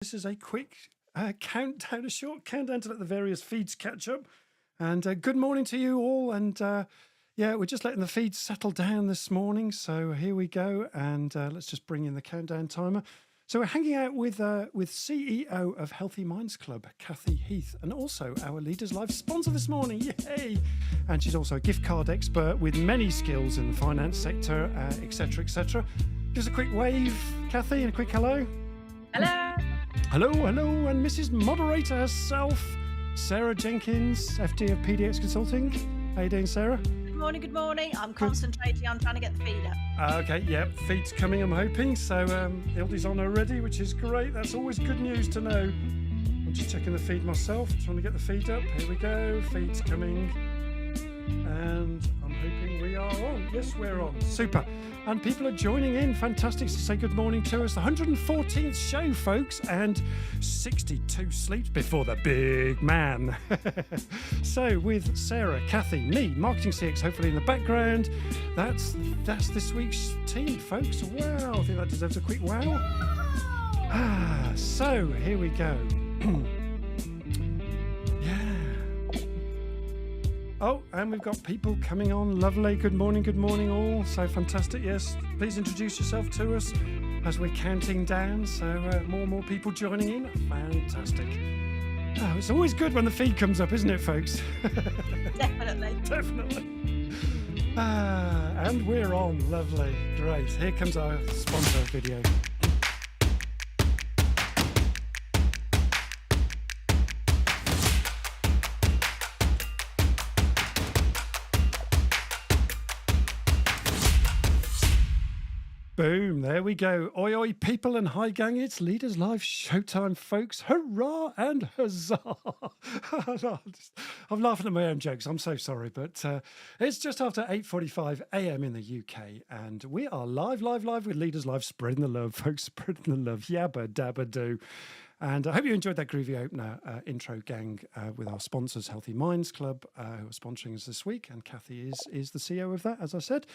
This is a quick countdown, a short countdown to let the various feeds catch up. And good morning to you all. And yeah, we're just letting the feeds settle down this morning. So here we go. And let's just bring in the countdown timer. So we're hanging out with CEO of Healthy Minds Club, Cathy Heath, and also our Leaders Live sponsor this morning. Yay! And she's also a gift card expert with many skills in the finance sector, etc., etc. Give us a quick wave, Cathy, and a quick hello. Hello. Hello, hello, and Mrs. Moderator herself, Sarah Jenkins, FD of PDX Consulting. How you doing, Sarah? Good morning, good morning. I'm concentrating on trying to get the feed up. Okay, yeah, feed's coming, I'm hoping. So Ildy's on already, which is great. That's always good news to know. I'm just checking the feed myself, trying to get the feed up. Here we go, feed's coming. And I'm hoping we are on. Yes, we're on. Super. And people are joining in. Fantastic to say good morning to us. The 114th show, folks, and 62 sleeps before the big man. So with Sarah, Cathy, me, Marketing CX, hopefully in the background. That's this week's team, folks. Wow, I think that deserves a quick wow. So here we go. Oh, and we've got people coming on. Lovely. Good morning all. So fantastic. Yes, please introduce yourself to us as we're counting down. So more and more people joining in. Fantastic. Oh, it's always good when the feed comes up, isn't it, folks? Definitely. Definitely. And we're on. Lovely. Great. Here comes our sponsor video. Boom, there we go. Oi, oi, people and hi, gang. It's Leaders Live showtime, folks. Hurrah and huzzah. I'm laughing at my own jokes. I'm so sorry, but it's just after 8:45 a.m. in the UK, and we are live with Leaders Live, spreading the love, folks, spreading the love. Yabba dabba do. And I hope you enjoyed that groovy opener intro, gang, with our sponsors, Healthy Minds Club, who are sponsoring us this week. And Cathy is the CEO of that, as I said.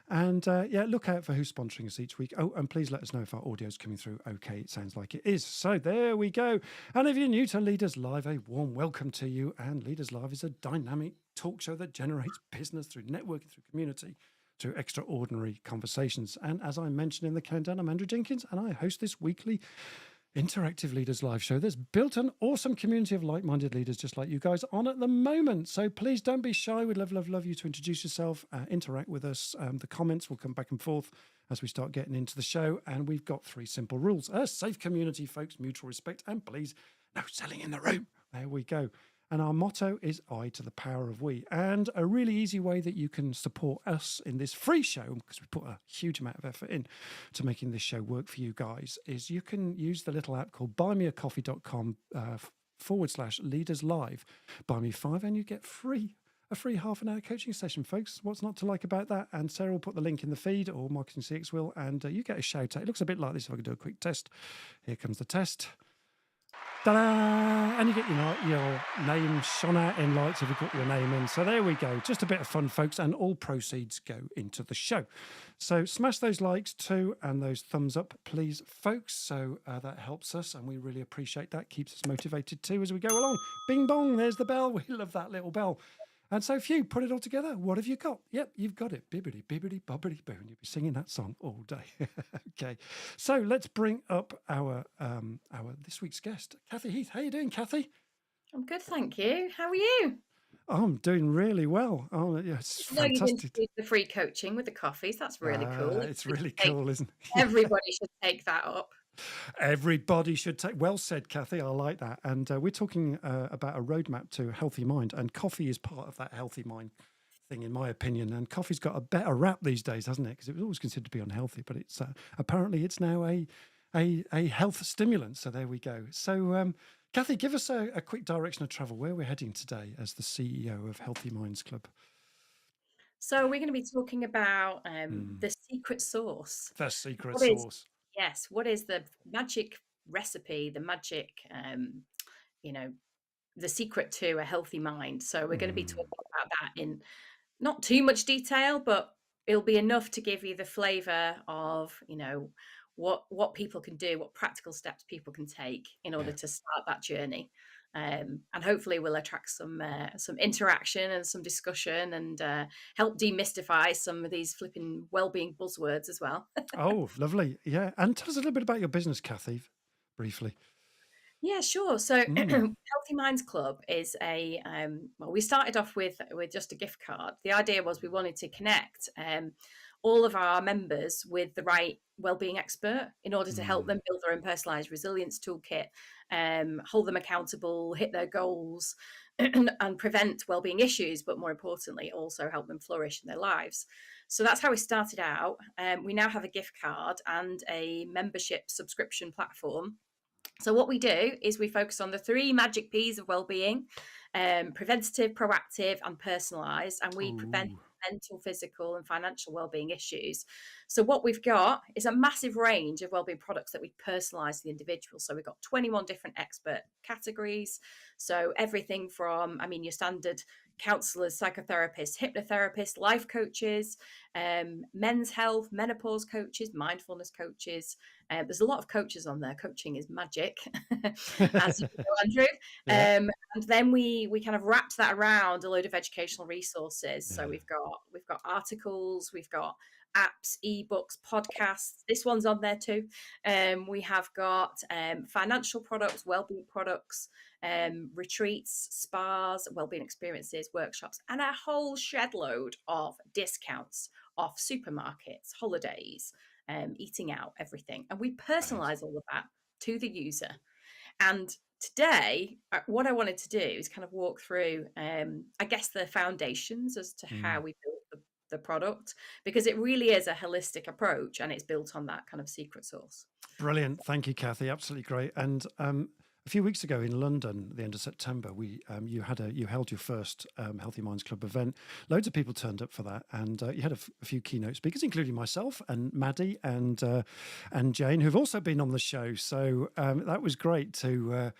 And yeah, look out for who's sponsoring us each week. Oh, and please let us know if our audio is coming through okay. It sounds like it is. So there we go. And if you're new to Leaders Live, a warm welcome to you. And Leaders Live is a dynamic talk show that generates business through networking, through community, through extraordinary conversations. And as I mentioned in the countdown, I'm Andrew Jenkins, and I host this weekly interactive Leaders Live show that's built an awesome community of like-minded leaders just like you guys on at the moment. So please don't be shy. We'd love you to introduce yourself, interact with us. The comments will come back and forth as we start getting into the show. And we've got 3 simple rules: a safe community, folks, mutual respect, and please, no selling in the room. There we go. And our motto is I to the power of we. And a really easy way that you can support us in this free show, because we put a huge amount of effort in to making this show work for you guys, is you can use the little app called buymeacoffee.com /leaders live. Buy me 5 and you get a free half an hour coaching session, folks. What's not to like about that? And Sarah will put the link in the feed, or Marketing CX will, and you get a shout out. It looks a bit like this if I can do a quick test. Here comes the test. Ta-da! And you get your name shone out in lights if you put your name in. So there we go. Just a bit of fun, folks, and all proceeds go into the show. So smash those likes too and those thumbs up, please, folks. So that helps us, and we really appreciate that. Keeps us motivated too as we go along. Bing bong, there's the bell. We love that little bell. And so if you put it all together, what have you got? Yep, you've got it. Bibbidi, bibbidi, bobbidi, boo. And you'll be singing that song all day. Okay. So let's bring up our this week's guest, Cathy Heath. How you doing, Cathy? I'm good, thank you. How are you? Oh, I'm doing really well. Oh, yeah, it's fantastic. The free coaching with the coffees. That's really cool. It's really cool, isn't it? Everybody should take that up. Everybody should take. Well said, Cathy. I like that. And we're talking about a roadmap to a healthy mind, and coffee is part of that healthy mind thing, in my opinion. And coffee's got a better rap these days, hasn't it? Because it was always considered to be unhealthy, but it's apparently it's now a health stimulant. So there we go. So Cathy, give us a quick direction of travel where we're heading today as the CEO of Healthy Minds Club. So we're going to be talking about the secret sauce. The secret sauce. Yes. What is the magic recipe, the magic, the secret to a healthy mind? So we're going to be talking about that in not too much detail, but it'll be enough to give you the flavor of, what people can do, what practical steps people can take in order Yeah. to start that journey. And hopefully we'll attract some interaction and some discussion, and help demystify some of these flipping well-being buzzwords as well. Oh, lovely. Yeah. And tell us a little bit about your business, Kathy, briefly. Yeah, sure. So Mm. Healthy Minds Club is well, we started off with just a gift card. The idea was we wanted to connect all of our members with the right wellbeing expert in order to help Mm. them build their own personalized resilience toolkit, hold them accountable, hit their goals, and prevent wellbeing issues, but more importantly, also help them flourish in their lives. So that's how we started out. We now have a gift card and a membership subscription platform. So what we do is we focus on the three magic P's of well-being: preventative, proactive, and personalised, and we prevent Ooh. mental, physical, and financial well-being issues. So what we've got is a massive range of well-being products that we personalise to the individual. So we've got 21 different expert categories. So everything from, I mean, your standard counsellors, psychotherapists, hypnotherapists, life coaches, men's health, menopause coaches, mindfulness coaches. There's a lot of coaches on there. Coaching is magic, as you know, Andrew. Yeah. And then we kind of wrapped that around a load of educational resources. So Yeah. we've got articles, we've got apps, ebooks, podcasts. This one's on there too. We have got financial products, wellbeing products, retreats, spas, wellbeing experiences, workshops, and a whole shed load of discounts off supermarkets, holidays, eating out, everything. And we Brilliant. personalize all of that to the user. And today, what I wanted to do is kind of walk through, I guess, the foundations as to how Mm. we build the product, because it really is a holistic approach and it's built on that kind of secret sauce. Brilliant. Thank you, Kathy. Absolutely great. And a few weeks ago in London, the end of September, you held your first Healthy Minds Club event. Loads of people turned up for that, and you had a few keynote speakers, including myself and Maddie and Jane, who've also been on the show. So that was great to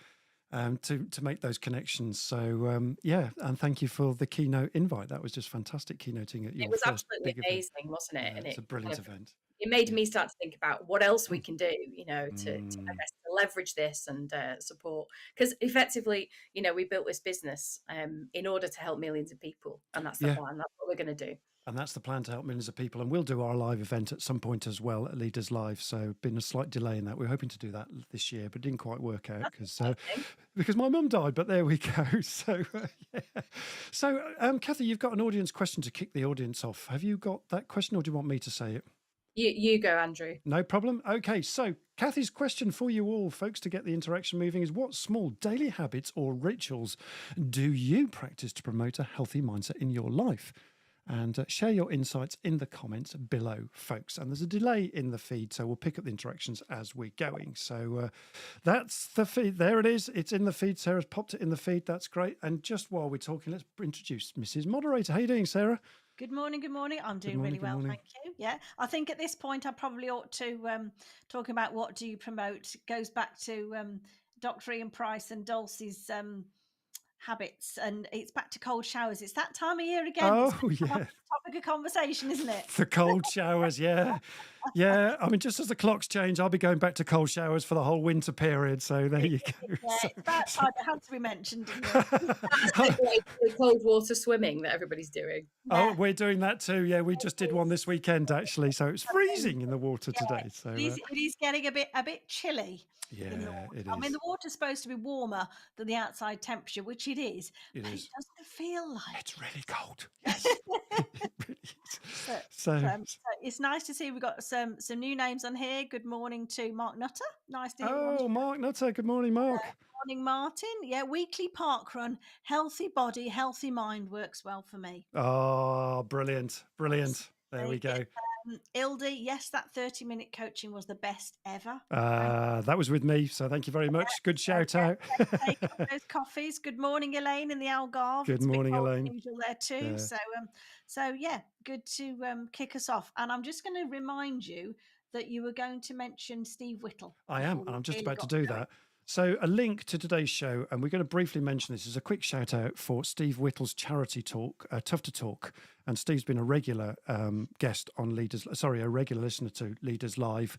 make those connections. So yeah, and thank you for the keynote invite. That was just fantastic keynoting at It your was first absolutely big event. amazing, wasn't it? Yeah, And it's a it brilliant kind of event. it made Yeah. me start to think about what else we can do, you know, I Mm. guess, to leverage this and support. Because effectively, you know, we built this business in order to help millions of people, and that's the Yeah. plan. That's what we're going to do. And that's the plan, to help millions of people. And we'll do our live event at some point as well at Leaders Live. So been a slight delay in that. We're hoping to do that this year, but didn't quite work out because my mum died. But there we go. So yeah. So Kathy, you've got an audience question to kick the audience off. Have you got that question, or do you want me to say it? You go, Andrew. No problem. Okay, so Kathy's question for you all, folks, to get the interaction moving is: what small daily habits or rituals do you practice to promote a healthy mindset in your life? And share your insights in the comments below, folks. And there's a delay in the feed, so we'll pick up the interactions as we're going. So that's the feed. There it is. It's in the feed. Sarah's popped it in the feed. That's great. And just while we're talking, let's introduce Mrs. Moderator. How you doing, Sarah? Good morning. Good morning. I'm doing morning, really good well, morning. thank you. Yeah, I think at this point I probably ought to talk about what do you promote. It goes back to Dr. Ian Price and Dulcie's habits, and it's back to cold showers. It's that time of year again. Oh, It's yeah. topic of conversation, isn't it? The cold showers, yeah. Yeah, I mean, just as the clocks change, I'll be going back to cold showers for the whole winter period. So there you go. Yeah, it's about time. It had to be mentioned, didn't it? That's like the cold water swimming that everybody's doing. Oh, we're doing that too. Yeah, we just did one this weekend actually, so it's freezing in the water today. So it is getting a bit chilly. yeah, In the water. it I mean, is. the water's supposed to be warmer than the outside temperature, which it is. It But is. it doesn't feel like. It's really cold. Yes, it really is. So it's nice to see we've got some new names on here. Good morning to Mark Nutter. Nice to hear you on the show. Mark Nutter. Good morning, Mark. Morning, Martin. Yeah, weekly park run. Healthy body, healthy mind works well for me. Oh, brilliant. Brilliant. There we go. Ildy, yes, that 30-minute coaching was the best ever. That was with me, so thank you very much. Good shout out. Take up those coffees. Good morning, Elaine in the Algarve. Good It's a bit morning, cold as Elaine. usual there too. Yeah. So yeah, good to kick us off. And I'm just going to remind you that you were going to mention Steve Whittle. I am, and I'm just about to do that. So a link to today's show, and we're going to briefly mention this as a quick shout out for Steve Whittle's charity talk, Tough to Talk. And Steve's been a regular guest on a regular listener to Leaders Live.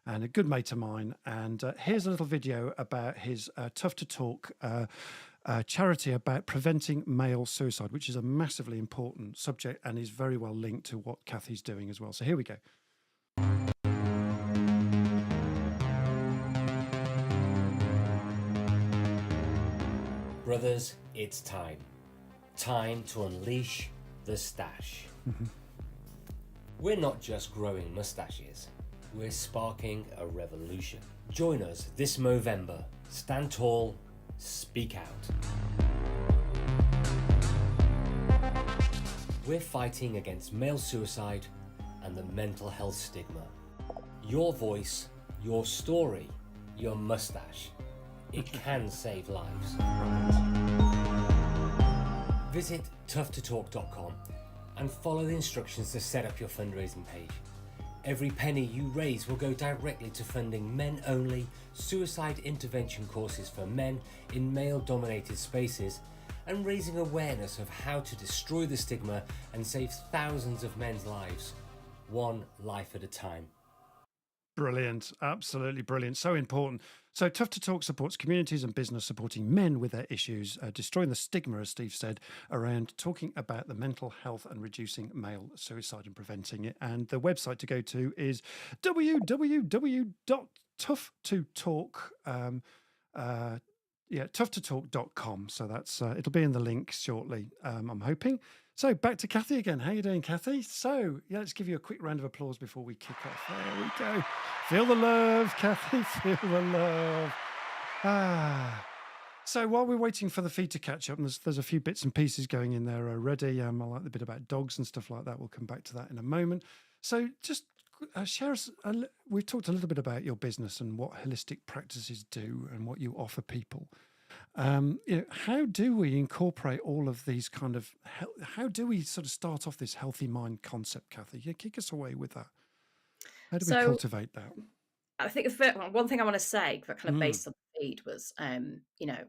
and a good mate of mine. And here's a little video about his Tough to Talk charity about preventing male suicide, which is a massively important subject and is very well linked to what Kathy's doing as well. So here we go. Brothers, it's time. Time to unleash the stash. We're not just growing mustaches, we're sparking a revolution. Join us this Movember. Stand tall, speak out. We're fighting against male suicide and the mental health stigma. Your voice, your story, your mustache. It can save lives. Visit toughtotalk.com and follow the instructions to set up your fundraising page. Every penny you raise will go directly to funding men-only suicide intervention courses for men in male-dominated spaces and raising awareness of how to destroy the stigma and save thousands of men's lives, one life at a time. Brilliant. Absolutely brilliant. So important. So Tough to Talk supports communities and business supporting men with their issues, destroying the stigma, as Steve said, around talking about the mental health and reducing male suicide and preventing it. And the website to go to is toughtotalk.com. So that's it'll be in the link shortly, I'm hoping. So back to Kathy again. How you doing, Kathy? So yeah, let's give you a quick round of applause before we kick off. There we go. Feel the love, Kathy. Feel the love. So while we're waiting for the feed to catch up, and there's a few bits and pieces going in there already. I like the bit about dogs and stuff like that. We'll come back to that in a moment. So just share us. We've talked a little bit about your business and what holistic practices do and what you offer people. How do we incorporate all of these kind of, how do we sort of start off this healthy mind concept, Kathy? Yeah, kick us away with that. How do we cultivate that? I think the first one thing I want to say, that kind of based on the feed, was,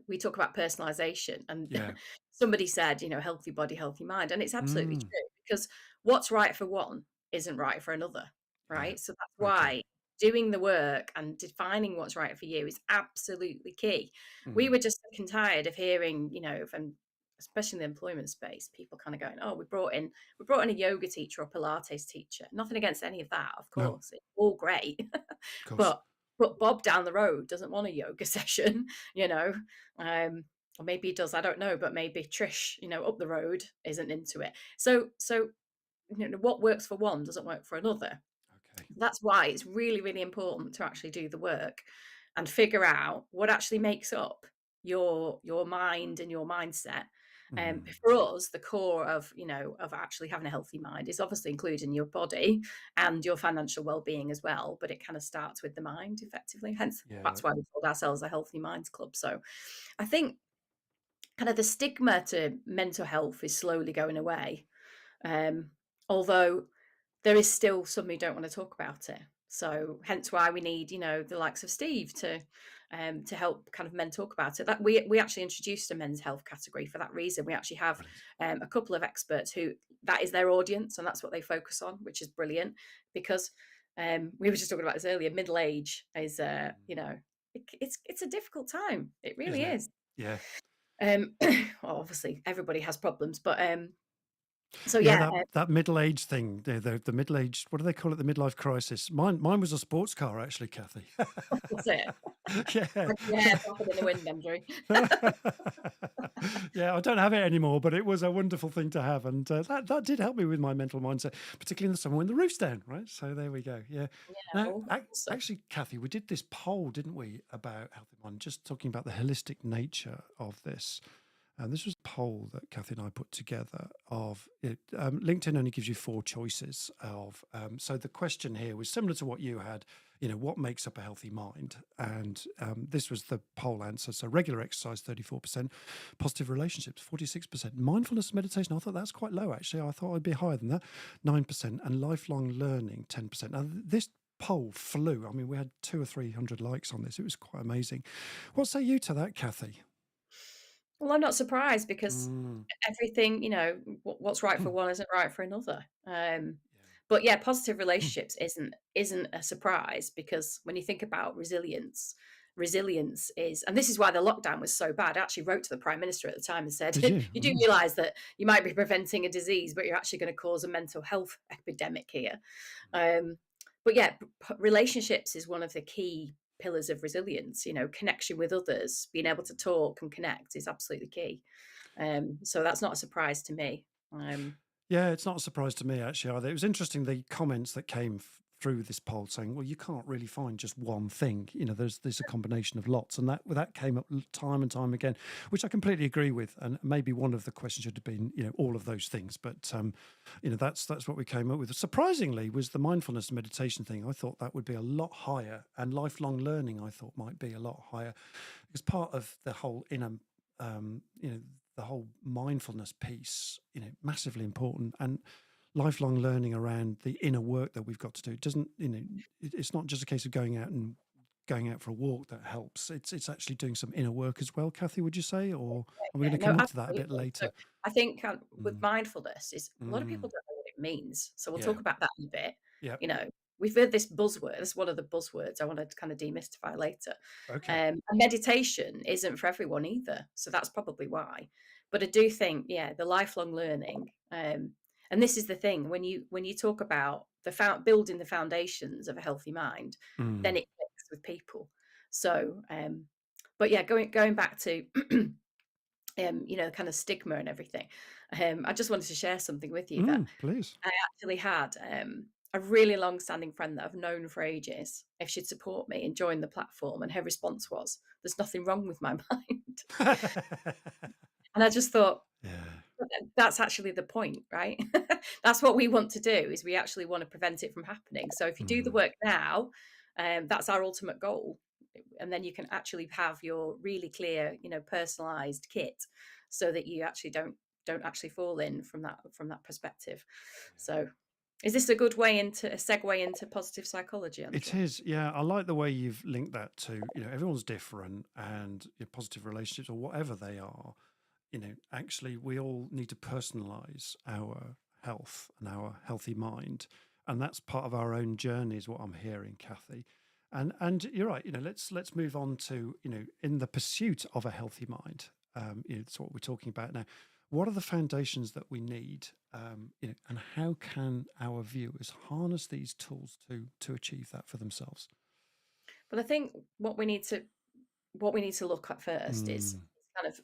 we talk about personalization, and somebody said, healthy body, healthy mind, and it's absolutely true, because what's right for one isn't right for another, right? So that's why doing the work and defining what's right for you is absolutely key. We were just sick and tired of hearing, from especially in the employment space, people kind of going, "Oh, we brought in a yoga teacher or Pilates teacher." Nothing against any of that, of course, it's all great, but Bob down the road doesn't want a yoga session, or maybe he does, I don't know, but maybe Trish, up the road isn't into it. So what works for one doesn't work for another. That's why it's really, really important to actually do the work and figure out what actually makes up your mind and your mindset. For us, the core of actually having a healthy mind is obviously including your body and your financial well-being as well, but it kind of starts with the mind effectively. Hence, that's why we called ourselves a Healthy Minds Club. So I think kind of the stigma to mental health is slowly going away, although there is still some who don't want to talk about it. So hence why we need, the likes of Steve to help kind of men talk about it. That we actually introduced a men's health category for that reason. We actually have a couple of experts who that is their audience and that's what they focus on, which is brilliant, because we were just talking about this earlier. Middle age is, it's a difficult time. It really is. Yeah. Well, obviously everybody has problems, but so that middle-age thing, the middle-age, what do they call it? The midlife crisis. Mine was a sports car, actually, Kathy. That's it. Yeah. Pop it in the wind, Andrew. Yeah, I don't have it anymore, but it was a wonderful thing to have, and that did help me with my mental mindset, particularly in the summer when the roof's down. Right, so there we go. Yeah. Now, actually, Kathy, we did this poll, didn't we, about healthy mind, just talking about the holistic nature of this. And this was a poll that Kathy and I put together of it. LinkedIn only gives you 4 choices of. So the question here was similar to what you had, what makes up a healthy mind? And this was the poll answer. So regular exercise, 34%, positive relationships, 46%, mindfulness, meditation. I thought that's quite low, actually. I thought I'd be higher than that, 9%, and lifelong learning, 10%. Now, this poll flew. I mean, we had 200 or 300 likes on this. It was quite amazing. What say you to that, Kathy? Well, I'm not surprised, because everything, what's right for one isn't right for another. But yeah, positive relationships isn't a surprise, because when you think about resilience is, and this is why the lockdown was so bad. I actually wrote to the Prime Minister at the time and said, Did you? you do realise that you might be preventing a disease, but you're actually going to cause a mental health epidemic here. But yeah, relationships is one of the key pillars of resilience. Connection with others, being able to talk and connect is absolutely key. So that's not a surprise to me. Yeah, it's not a surprise to me actually either. It was interesting, the comments that came through this poll saying, well, you can't really find just one thing. There's a combination of lots, and that came up time and time again, which I completely agree with. And maybe one of the questions should have been, all of those things. But that's what we came up with. Surprisingly, was the mindfulness and meditation thing. I thought that would be a lot higher, and lifelong learning I thought might be a lot higher, because part of the whole inner the whole mindfulness piece, massively important, and lifelong learning around the inner work that we've got to do. It doesn't, it's not just a case of going out for a walk that helps. It's actually doing some inner work as well. Kathy, would you say, or are we going to come into that a bit later? So I think with mindfulness is a lot of people don't know what it means. So we'll talk about that in a bit. Yeah. We've heard this buzzword. This is one of the buzzwords I want to kind of demystify later. Okay. And meditation isn't for everyone either. So that's probably why. But I do think, the lifelong learning, and this is the thing, when you talk about building the foundations of a healthy mind, then it clicks with people. So, but yeah, going back to, kind of stigma and everything. I just wanted to share something with you that please. I actually had a really long-standing friend that I've known for ages, if she'd support me and join the platform, and her response was, "There's nothing wrong with my mind." And I just thought, that's actually the point, right? That's what we want to do, is we actually want to prevent it from happening. So if you do the work now, that's our ultimate goal. And then you can actually have your really clear, personalized kit, so that you actually don't actually fall in from that perspective. So is this a good segue into positive psychology, Andrew? It is, yeah. I like the way you've linked that to, everyone's different, and positive relationships, or whatever they are, actually we all need to personalize our health and our healthy mind. And that's part of our own journey, is what I'm hearing, Kathy. And you're right, let's move on to, in the pursuit of a healthy mind. It's what we're talking about now. What are the foundations that we need, and how can our viewers harness these tools to achieve that for themselves? But I think what we need to look at first is kind of,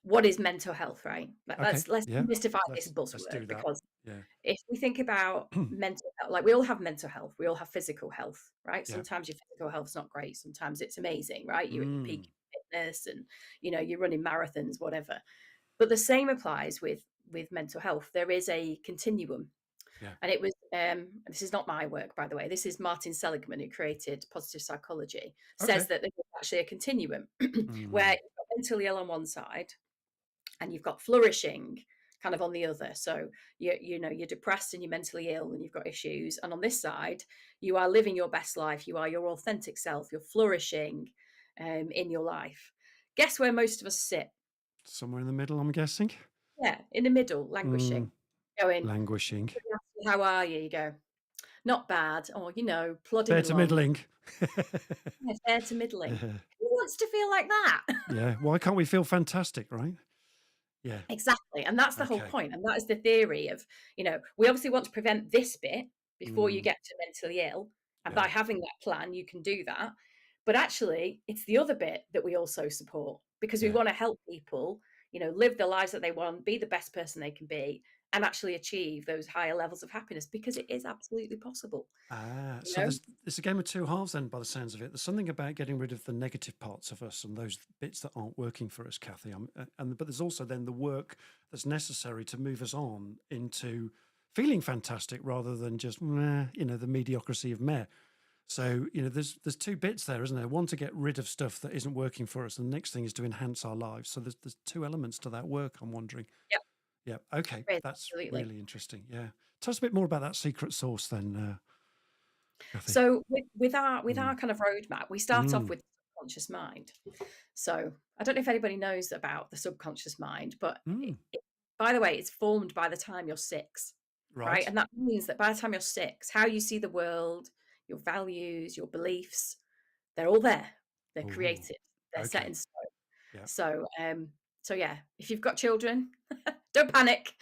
what is mental health, right? Let's demystify this buzzword, because if we think about mental health, like, we all have mental health, we all have physical health, right? Sometimes your physical health's not great, sometimes it's amazing, right? You're at your peak fitness, and you're running marathons, whatever. But the same applies with mental health. There is a continuum. And it was, this is not my work, by the way, this is Martin Seligman, who created positive psychology, says that there's actually a continuum where you've got mentally ill on one side, and you've got flourishing kind of on the other. So you're depressed and you're mentally ill and you've got issues, and on this side you are living your best life, you are your authentic self, you're flourishing in your life. Guess where most of us sit? Somewhere in the middle, I'm guessing. Yeah, in the middle, languishing. Languishing. How are you? You go, not bad, or plodding Fair to along. middling. Yeah, fair to middling. Who wants to feel like that? Yeah, why can't we feel fantastic, right? Yeah, exactly. And that's the whole point. And that is the theory of, we obviously want to prevent this bit before you get to mentally ill. And by having that plan, you can do that. But actually, it's the other bit that we also support, because we want to help people, live the lives that they want, be the best person they can be, and actually achieve those higher levels of happiness, because it is absolutely possible. So there's a game of two halves then, by the sounds of it. There's something about getting rid of the negative parts of us and those bits that aren't working for us, Kathy. But there's also then the work that's necessary to move us on into feeling fantastic, rather than just the mediocrity of meh. So there's two bits there, isn't there? One, to get rid of stuff that isn't working for us, and the next thing is to enhance our lives. So there's two elements to that work, I'm wondering. Yep. Yeah. Okay. That's Absolutely. really interesting. Yeah. Tell us a bit more about that secret sauce then. Kathy. So with our kind of roadmap, we start off with the subconscious mind. So I don't know if anybody knows about the subconscious mind, but by the way, it's formed by the time you're 6. right? Right. And that means that by the time you're 6, how you see the world, your values, your beliefs, they're all there. They're Ooh. created. They're set Okay. in stone. Yeah. So yeah, if you've got children, don't panic.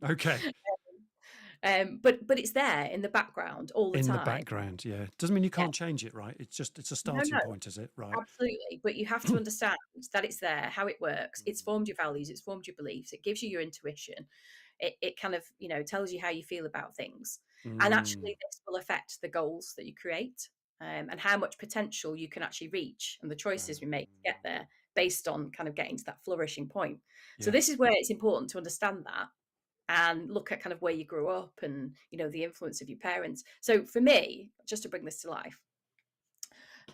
Okay. But it's there in the background all the In the time. background. Yeah. Doesn't mean you Yeah, can't change it, right? It's a no, starting no, point, is it? Right. absolutely. But you have to understand that it's there, how it works. It's Mm. formed your values, it's formed your beliefs, it gives you your intuition. It kind of, tells you how you feel about things. And Mm. actually, this will affect the goals that you create, and how much potential you can actually reach and the choices we make to get there based on kind of getting to that flourishing point. So Yeah. this is where it's important to understand that and look at kind of where you grew up and, the influence of your parents. So for me, just to bring this to life,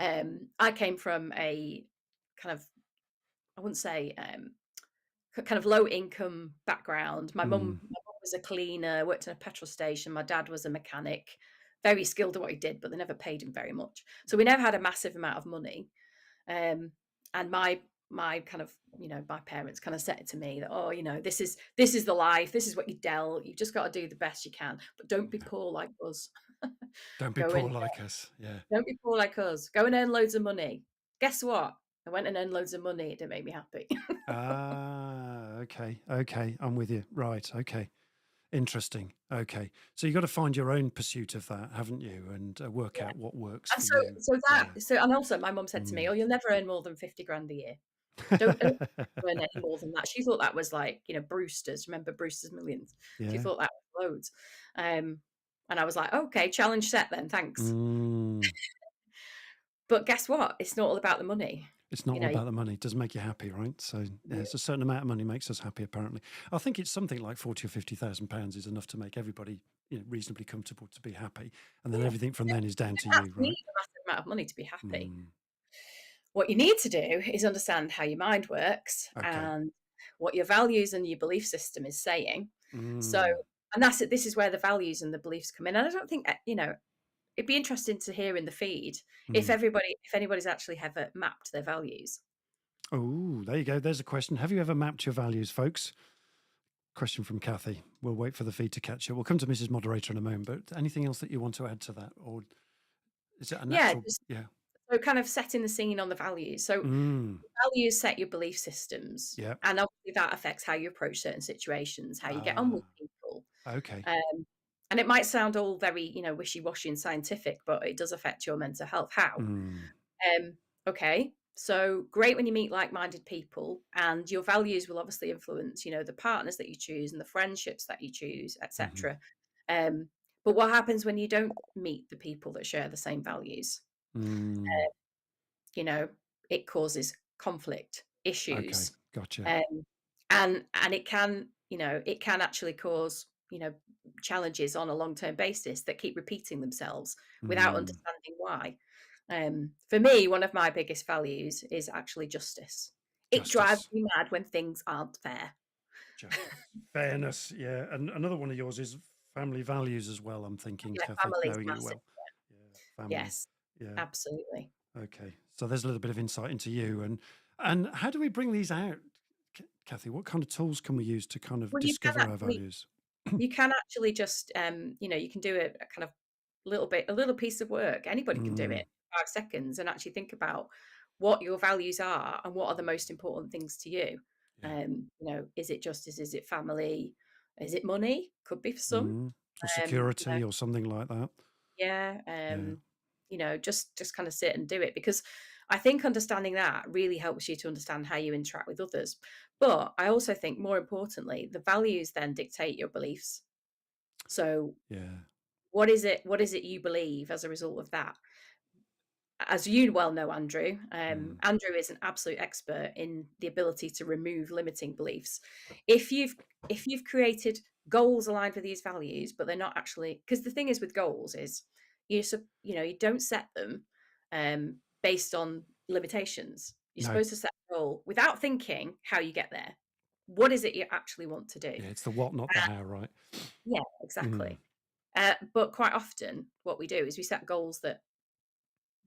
I came from a kind of, I wouldn't say kind of low income background. Mm. My mum was a cleaner, worked in a petrol station. My dad was a mechanic, very skilled at what he did, but they never paid him very much. So we never had a massive amount of money. And my kind of, my parents kind of said it to me that, oh, this is the life, this is what you dealt. You've just got to do the best you can, but don't be Yeah. poor like us. Don't be Go poor and like us. Yeah. Don't be poor like us. Go and earn loads of money. Guess what? I went and earned loads of money. It didn't make me happy. Ah, okay. Okay. I'm with you. Right. Okay. Interesting. Okay. So you got to find your own pursuit of that, haven't you? And work Yeah. out what works And for you. Yeah. and also my mum said to me, Mm. "Oh, you'll never earn more than 50 grand a year. Don't earn any more than that." She thought that was like, Brewster's. Remember Brewster's Millions? She Yeah. thought that was loads. And I was like, okay, challenge set then, thanks. Mm. But guess what? It's not all about the money. It's not You all know, about the money. It does make you happy, right? So yeah, you- it's a certain amount of money makes us happy. Apparently, I think it's something like 40 or 50,000 pounds is enough to make everybody, reasonably comfortable to be happy, and then yeah, everything from you then is down to don't have you, to need right? a massive amount of money to be happy. Mm. What you need to do is understand how your mind works Okay. and what your values and your belief system is saying. So, Mm. and that's it. This is where the values and the beliefs come in. And I don't think, it'd be interesting to hear in the feed if Mm. anybody's actually ever mapped their values. Oh, there you go. There's a question. Have you ever mapped your values, folks? Question from Kathy. We'll wait for the feed to catch up. We'll come to Mrs. Moderator in a moment, but anything else that you want to add to that? Or is it a Yeah. natural? Yeah. So kind of setting the scene on the values. So Mm. values set your belief systems. Yeah. And obviously that affects how you approach certain situations, how you get on Ah, with people. okay. Um, and it might sound all very, wishy-washy and scientific, but it does affect your mental health. How? Mm. Okay, so great when you meet like-minded people, and your values will obviously influence, the partners that you choose and the friendships that you choose, Hmm. etc. Um, but what happens when you don't meet the people that share the same values? Mm. You know, it causes conflict, Okay. issues, Gotcha. um, and it can actually cause challenges on a long-term basis that keep repeating themselves without Mm. understanding why. For me, one of my biggest values is actually justice. It drives Justice. me mad when things aren't fair. Justice. Fairness. Yeah. And another one of yours is family values as well. I'm thinking, Yeah, Kathy, family's knowing you massive. well. Yeah. Family. Yes, Yeah. absolutely. Okay. So there's a little bit of insight into you. And how do we bring these out, Kathy? What kind of tools can we use to kind of Well, discover our values? you can actually just you can do a kind of a little piece of work. Anybody can do Mm. it, 5 seconds, and actually think about what your values are and what are the most important things to you. Yeah. Is it justice? Is it family? Is it money? Could be for some. Mm. Or Um, you know, security or something like that. yeah. Yeah. Just kind of sit and do it, because I think understanding that really helps you to understand how you interact with others. But I also think more importantly, the values then dictate your beliefs. So Yeah. what is it you believe as a result of that? As you well know, Andrew, Mm. Andrew is an absolute expert in the ability to remove limiting beliefs. If you've created goals aligned with these values, but they're not actually, because the thing is with goals is you don't set them based on limitations. You're No. supposed to set a goal without thinking how you get there. What is it you actually want to do? Yeah. It's the what, not the how, right? Yeah, Mm. exactly. But quite often, what we do is we set goals that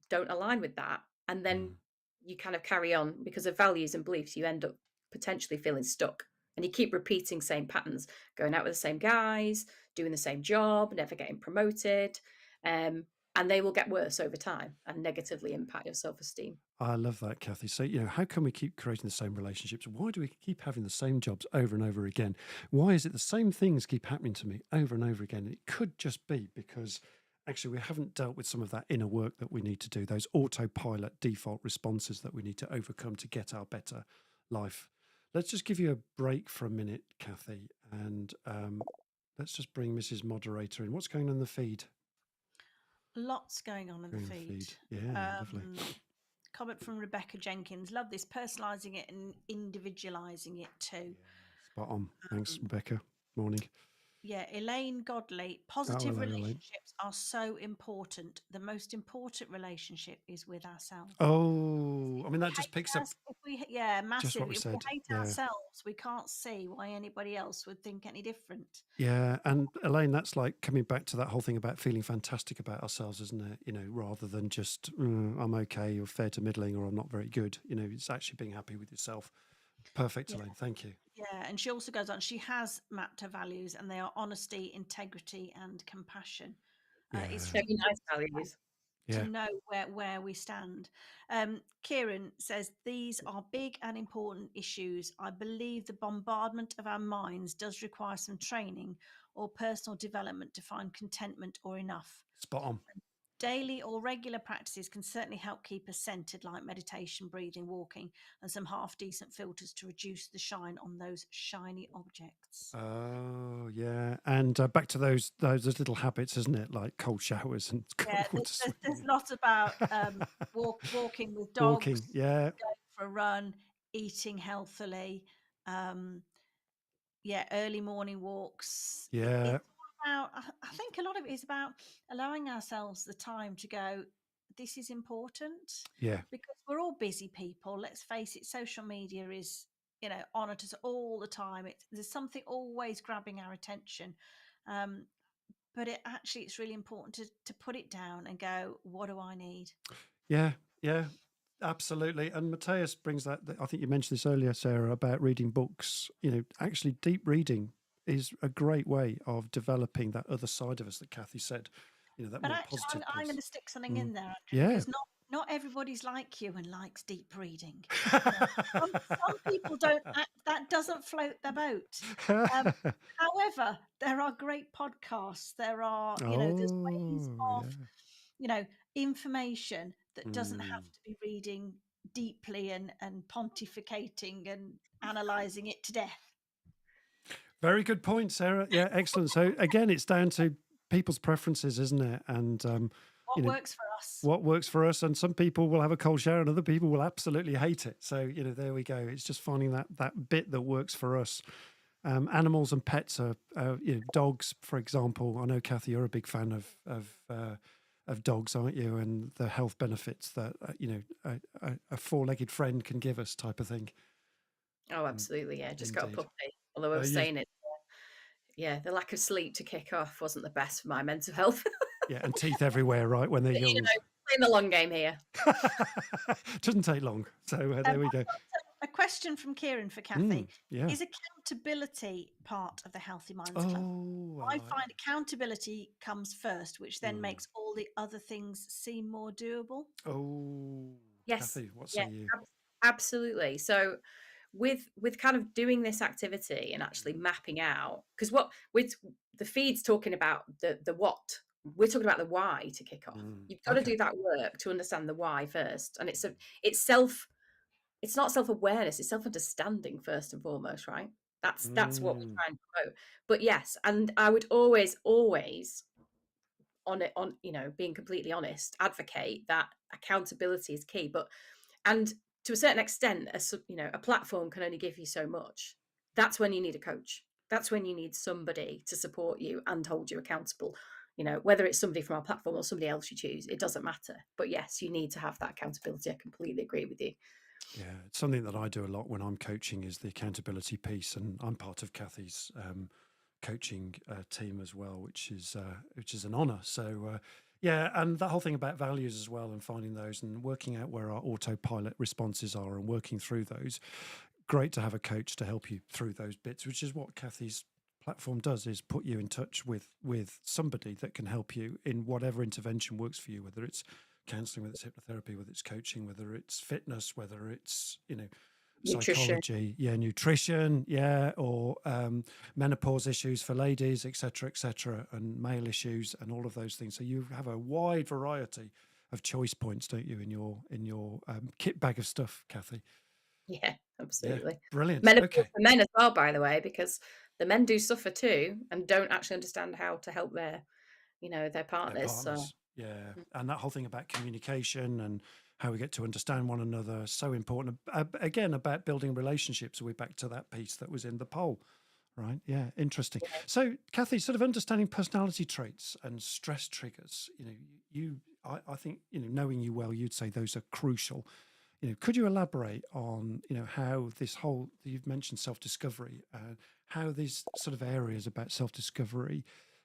don't align with that, and then Mm. you kind of carry on because of values and beliefs. You end up potentially feeling stuck And you keep repeating same patterns, going out with the same guys, doing the same job, never getting promoted. And they will get worse over time and negatively impact your self-esteem. I love that, Kathy. So, how can we keep creating the same relationships? Why do we keep having the same jobs over and over again? Why is it the same things keep happening to me over and over again? It could just be because actually we haven't dealt with some of that inner work that we need to do, those autopilot default responses that we need to overcome to get our better life. Let's just give you a break for a minute, Kathy, and let's just bring Mrs. Moderator in. What's going on in the feed? Lots going on in the feed. Yeah, lovely. Comment from Rebecca Jenkins. Love this, personalising it and individualising it too. Spot on. Thanks, Rebecca. Morning. Yeah, Elaine Godley. Positive hello, Elaine. relationships are so important. The most important relationship is with ourselves. Oh, I mean, that just Hate picks up us- if we, yeah, just massively. what we If said. we hate Yeah. ourselves, we can't see why anybody else would think any different. Yeah. And Elaine, that's like coming back to that whole thing about feeling fantastic about ourselves, isn't it? Rather than just, I'm okay or fair to middling or I'm not very good. It's actually being happy with yourself. Perfect, Yeah. Elaine. Thank you. Yeah, and she also goes on. She has mapped her values, and they are honesty, integrity, and compassion. It's Yeah. Very nice values. to Yeah. know where we stand. Kieran says these are big and important issues. I believe the bombardment of our minds does require some training or personal development to find contentment or enough. Spot on. Daily or regular practices can certainly help keep us centered, like meditation, breathing, walking, and some half decent filters to reduce the shine on those shiny objects. Oh, yeah. And back to those little habits, isn't it? Like cold showers and Yeah, cold water there's swimming. not about walking with dogs, Walking. Yeah. going for a run, eating healthily. Early morning walks. Yeah. It's all about, I think a lot of it is about allowing ourselves the time to go, this is important, Yeah. because we're all busy people. Let's face it, social media is, on at us all the time. There's something always grabbing our attention. But it's really important to put it down and go, what do I need? Yeah. Yeah. Absolutely. And Matthias brings that. I think you mentioned this earlier, Sarah, about reading books. Actually, deep reading is a great way of developing that other side of us that Kathy said. That But more actually, positive I'm going piece. to stick something in there, Andrew, Yeah. because not everybody's like you and likes deep reading. Some people don't. That doesn't float their boat. However, there are great podcasts. There are, there's ways Oh, of, yeah. information that doesn't have to be reading deeply and pontificating and analysing it to death. Very good point, Sarah. Yeah, excellent. So again, it's down to people's preferences, isn't it? And What works for us? what works for us. And some people will have a cold shower, and other people will absolutely hate it. So there we go. It's just finding that bit that works for us. Animals and pets are, dogs, for example. I know, Kathy, you're a big fan of dogs, aren't you? And the health benefits that a four-legged friend can give us, type of thing. Oh, absolutely. Yeah. Just got a Indeed. puppy. Although I was saying it, the lack of sleep to kick off wasn't the best for my mental health. Yeah, and teeth everywhere, right, when they're young. Playing the long game here. Doesn't take long. So there we go. A question from Kieran for Kathy. Yeah. Is accountability part of the Healthy Minds Club? Oh, I find accountability comes first, which then makes all the other things seem more doable. Oh, Yes. Kathy, what say you? Absolutely. So with kind of doing this activity and actually mapping out, because what with the feed's talking about the what, we're talking about the why to kick off. You've got to do that work to understand the why first. And it's not self-awareness, it's self-understanding first and foremost, right? That's what we're trying to promote. But yes, and I would always being completely honest, advocate that accountability is key. And to a certain extent, a platform can only give you so much. That's when you need a coach. That's when you need somebody to support you and hold you accountable. Whether it's somebody from our platform or somebody else you choose, it doesn't matter. But yes, you need to have that accountability. I completely agree with you. Yeah, it's something that I do a lot when I'm coaching is the accountability piece, and I'm part of Kathy's coaching team as well, which is an honour. So yeah, and that whole thing about values as well, and finding those and working out where our autopilot responses are and working through those. great to have a coach to help you through those bits, which is what Kathy's platform does, is put you in touch with somebody that can help you in whatever intervention works for you, whether it's counseling, whether it's hypnotherapy, whether it's coaching, whether it's fitness, whether it's, Nutrition. psychology, nutrition, or menopause issues for ladies, etc., and male issues and all of those things. So you have a wide variety of choice points, don't you, in your kit bag of stuff, Kathy? Yeah, absolutely. Brilliant. Menopause Okay. for men as well, by the way, because the men do suffer too and don't actually understand how to help their partners. So And that whole thing about communication and how we get to understand one another, so important. Again, about building relationships. We're back to that piece that was in the poll, right? Yeah, interesting. So, Kathy, sort of understanding personality traits and stress triggers. I think knowing you well, you'd say those are crucial. Could you elaborate on how this whole, you've mentioned self-discovery, how these sort of areas about self-discovery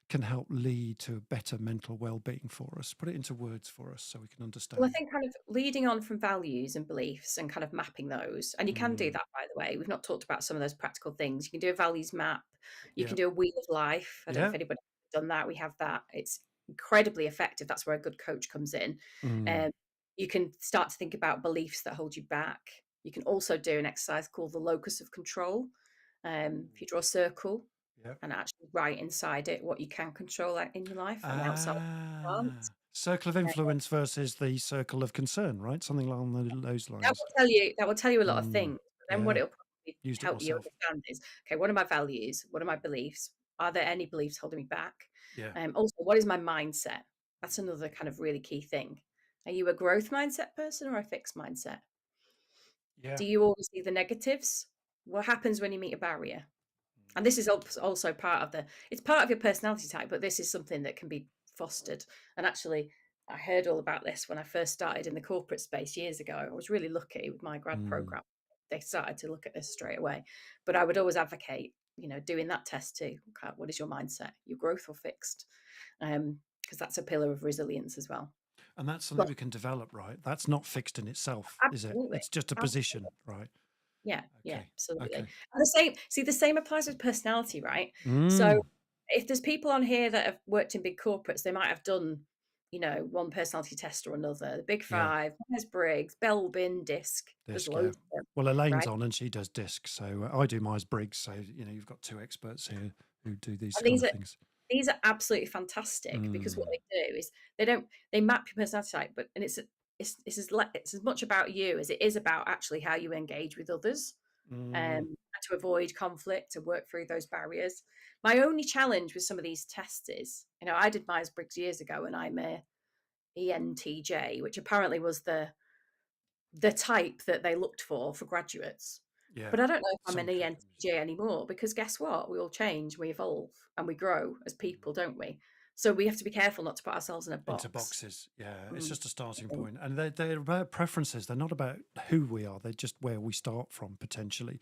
can help lead to a better mental well-being for us? Put it into words for us so we can understand. Well, I think kind of leading on from values and beliefs and kind of mapping those. And you can do that, by the way. We've not talked about some of those practical things. You can do a values map. You can do a wheel of life. I don't know if anybody's done that. We have that. It's incredibly effective. That's where a good coach comes in. You can start to think about beliefs that hold you back. You can also do an exercise called the locus of control. If you draw a circle and actually write inside it what you can control in your life and outside you can't. Circle of influence versus the circle of concern, right? Something along those lines. That will tell you a lot of things. But then what it'll probably help you myself. understand is, okay, what are my values? What are my beliefs? Are there any beliefs holding me back? Yeah. Also, what is my mindset? That's another kind of really key thing. Are you a growth mindset person or a fixed mindset? Yeah. Do you always see the negatives? What happens when you meet a barrier? And this is also it's part of your personality type, but this is something that can be fostered. And actually, I heard all about this when I first started in the corporate space years ago. I was really lucky with my grad program. They started to look at this straight away. But I would always advocate, doing that test too. Okay, what is your mindset? Your growth or fixed? Because that's a pillar of resilience as well. And that's something we can develop, right? That's not fixed in itself, is it? It's just a position, right? Yeah, yeah, Okay. absolutely. Okay. And the same applies with personality, right? So if there's people on here that have worked in big corporates, they might have done, one personality test or another. The Big Five, Myers-Briggs, Belbin, DISC. There's loads of them. Well, Elaine's on and she does DISC, so I do Myers-Briggs. So you've got two experts here who do these kind of things. These are absolutely fantastic because what they do is they map your personality type, but it's as much about you as it is about actually how you engage with others, and to avoid conflict, to work through those barriers. My only challenge with some of these tests is, I did Myers-Briggs years ago, and I'm a ENTJ, which apparently was the type that they looked for graduates. Yeah. But I don't know if I'm an ENTJ anymore, because guess what? We all change, we evolve, and we grow as people, don't we? So we have to be careful not to put ourselves in a box. Into boxes, yeah. It's just a starting point. And they're about preferences. They're not about who we are. They're just where we start from, potentially.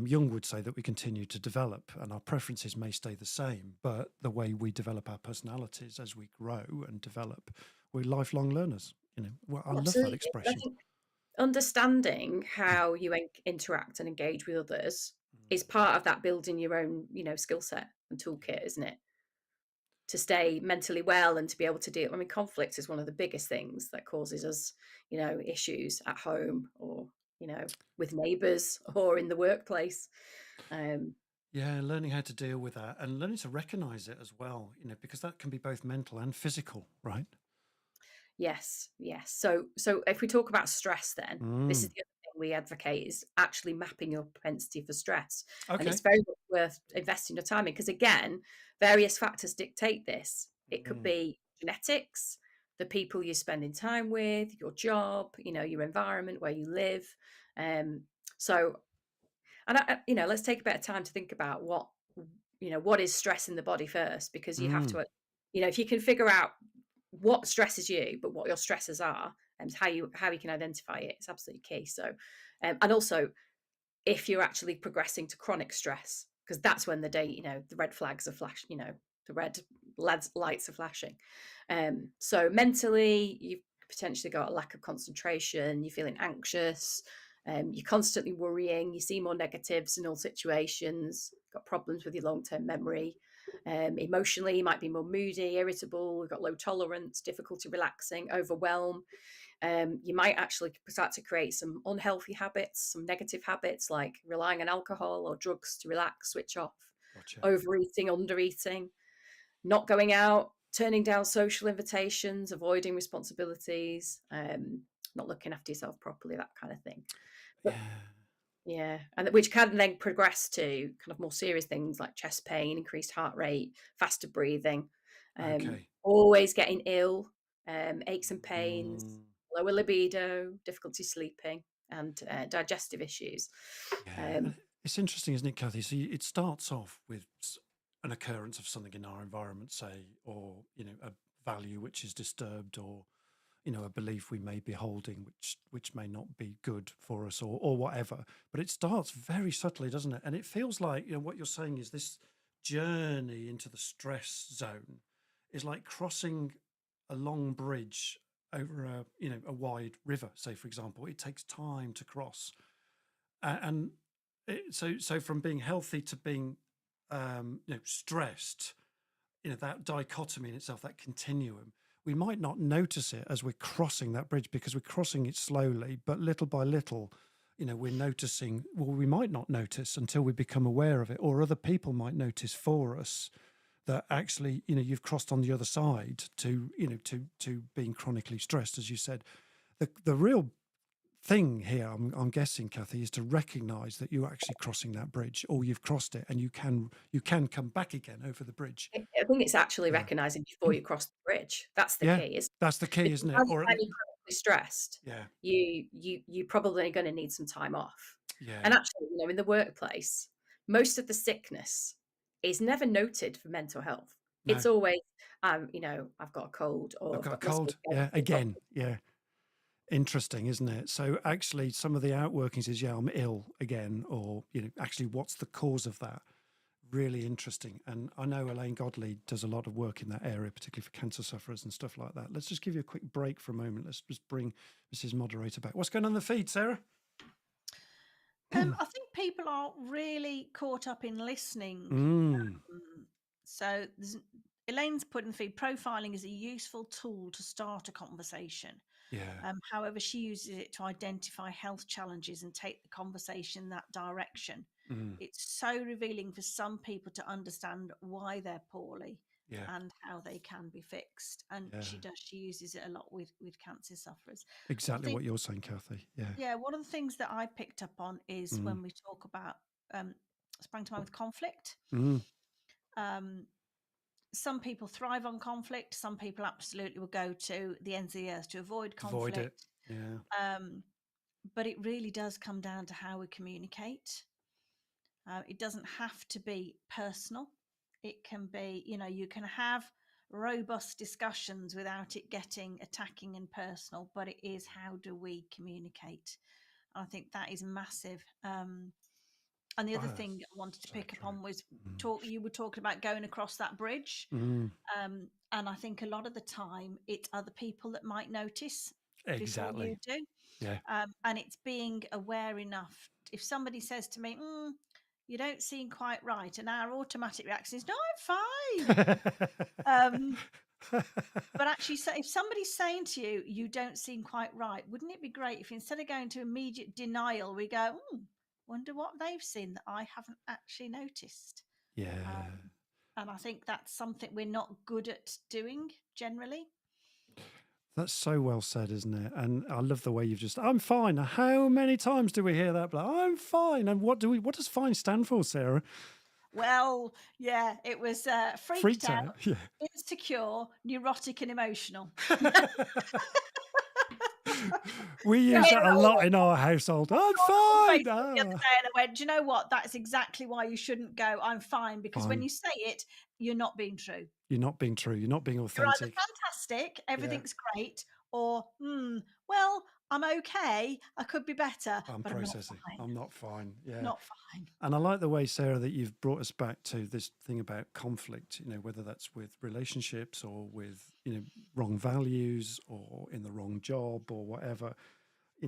Jung would say that we continue to develop and our preferences may stay the same, but the way we develop our personalities as we grow and develop, we're lifelong learners. I love that expression. I think understanding how you interact and engage with others is part of that building your own, skill set and toolkit, isn't it? To stay mentally well and to be able to deal. I mean, conflict is one of the biggest things that causes us, issues at home or, with neighbours or in the workplace. Yeah, learning how to deal with that and learning to recognise it as well, because that can be both mental and physical, right? Yes. So if we talk about stress, then this is the other thing we advocate, is actually mapping your propensity for stress. Okay. And it's very much worth investing your time in, because again, various factors dictate this. It could be genetics, the people you're spending time with, your job, your environment where you live. Let's take a bit of time to think about what is stress in the body first, because you have to, if you can figure out what stresses you, but what your stresses are and how you can identify it, it's absolutely key. So, and also if you're actually progressing to chronic stress, because that's when the red flags are flashing, the red lights are flashing. So mentally, you've potentially got a lack of concentration, you're feeling anxious, You're constantly worrying. You see more negatives in all situations. Got problems with your long-term memory. Emotionally, you might be more moody, irritable. We've got low tolerance, difficulty relaxing, overwhelm. You might actually start to create some unhealthy habits, some negative habits like relying on alcohol or drugs to relax, switch off, Gotcha. overeating, undereating, not going out, turning down social invitations, avoiding responsibilities, not looking after yourself properly, that kind of thing. But yeah, and which can then progress to kind of more serious things like chest pain, increased heart rate, faster breathing, Okay. always getting ill, aches and pains, Mm, lower libido, difficulty sleeping, and digestive issues. yeah. And it's interesting, isn't it, Kathy? So it starts off with an occurrence of something in our environment, say, or, a value which is disturbed, or, a belief we may be holding, which may not be good for us, or whatever. But it starts very subtly, doesn't it? And it feels like, what you're saying is this journey into the stress zone is like crossing a long bridge over a wide river, say, for example. It takes time to cross. And so from being healthy to being stressed, that dichotomy in itself, that continuum, we might not notice it as we're crossing that bridge because we're crossing it slowly, but little by little, we're noticing. Well, we might not notice until we become aware of it, or other people might notice for us that actually, you've crossed on the other side to being chronically stressed, as you said. The real thing here, I'm guessing, Kathy, is to recognise that you're actually crossing that bridge, or you've crossed it, and you can come back again over the bridge. I think it's actually Yeah. recognising before you cross the bridge. That's the Yeah, key, isn't that's the it? key, Because isn't by it? the Or time you're chronically stressed, yeah, you probably going to need some time off. yeah, And actually, in the workplace, most of the sickness is never noted for mental health. no, It's always, I've got a cold, or I've I've got a got muscle cold. pain, Yeah, I've got again, yeah. Interesting, isn't it? So actually, some of the outworkings is, I'm ill again, or actually, what's the cause of that? Really interesting. And I know Elaine Godley does a lot of work in that area, particularly for cancer sufferers and stuff like that. Let's just give you a quick break for a moment. Let's just bring Mrs. Moderator back. What's going on the feed, Sarah? I think people are really caught up in listening. Mm, So Elaine's put in the feed, profiling is a useful tool to start a conversation. yeah. However, she uses it to identify health challenges and take the conversation that direction. Mm, It's so revealing for some people to understand why they're poorly yeah. and how they can be fixed. And Yeah. she uses it a lot with cancer sufferers. Exactly think- what you're saying, Kathy. Yeah. Yeah, one of the things that I picked up on is Mm, when we talk about sprang to mind with conflict. mm, Some people thrive on conflict. Some people absolutely will go to the ends of the earth to avoid conflict. avoid it. Yeah. But it really does come down to how we communicate. It doesn't have to be personal. It can be, you can have robust discussions without it getting attacking and personal, but it is how do we communicate? I think that is massive. And the other thing I wanted to pick up on was you were talking about going across that bridge. Mm, And I think a lot of the time it's other people that might notice before you do. Yeah. And it's being aware enough. If somebody says to me, you don't seem quite right, and our automatic reaction is, no, I'm fine. But actually, if somebody's saying to you, you don't seem quite right, wouldn't it be great if instead of going to immediate denial, we go, wonder what they've seen that I haven't actually noticed. Yeah. And I think that's something we're not good at doing generally. That's so well said, isn't it? And I love the way you've just, I'm fine. How many times do we hear that? But I'm fine. And what does fine stand for, Sarah? Well, yeah, it was freaked out, Yeah. insecure, neurotic, and emotional. We use that a lot in our household. I'm fine. The other day, and I went, do you know what? That's exactly why you shouldn't go, I'm fine. Because when you say it, you're not being true. You're not being true. You're not being You're authentic. either fantastic, everything's great, or, well, I'm okay. I could be better. I'm but processing. I'm not fine. I'm not fine. Yeah. Not fine. And I like the way, Sarah, that you've brought us back to this thing about conflict, whether that's with relationships or with, wrong values or in the wrong job or whatever.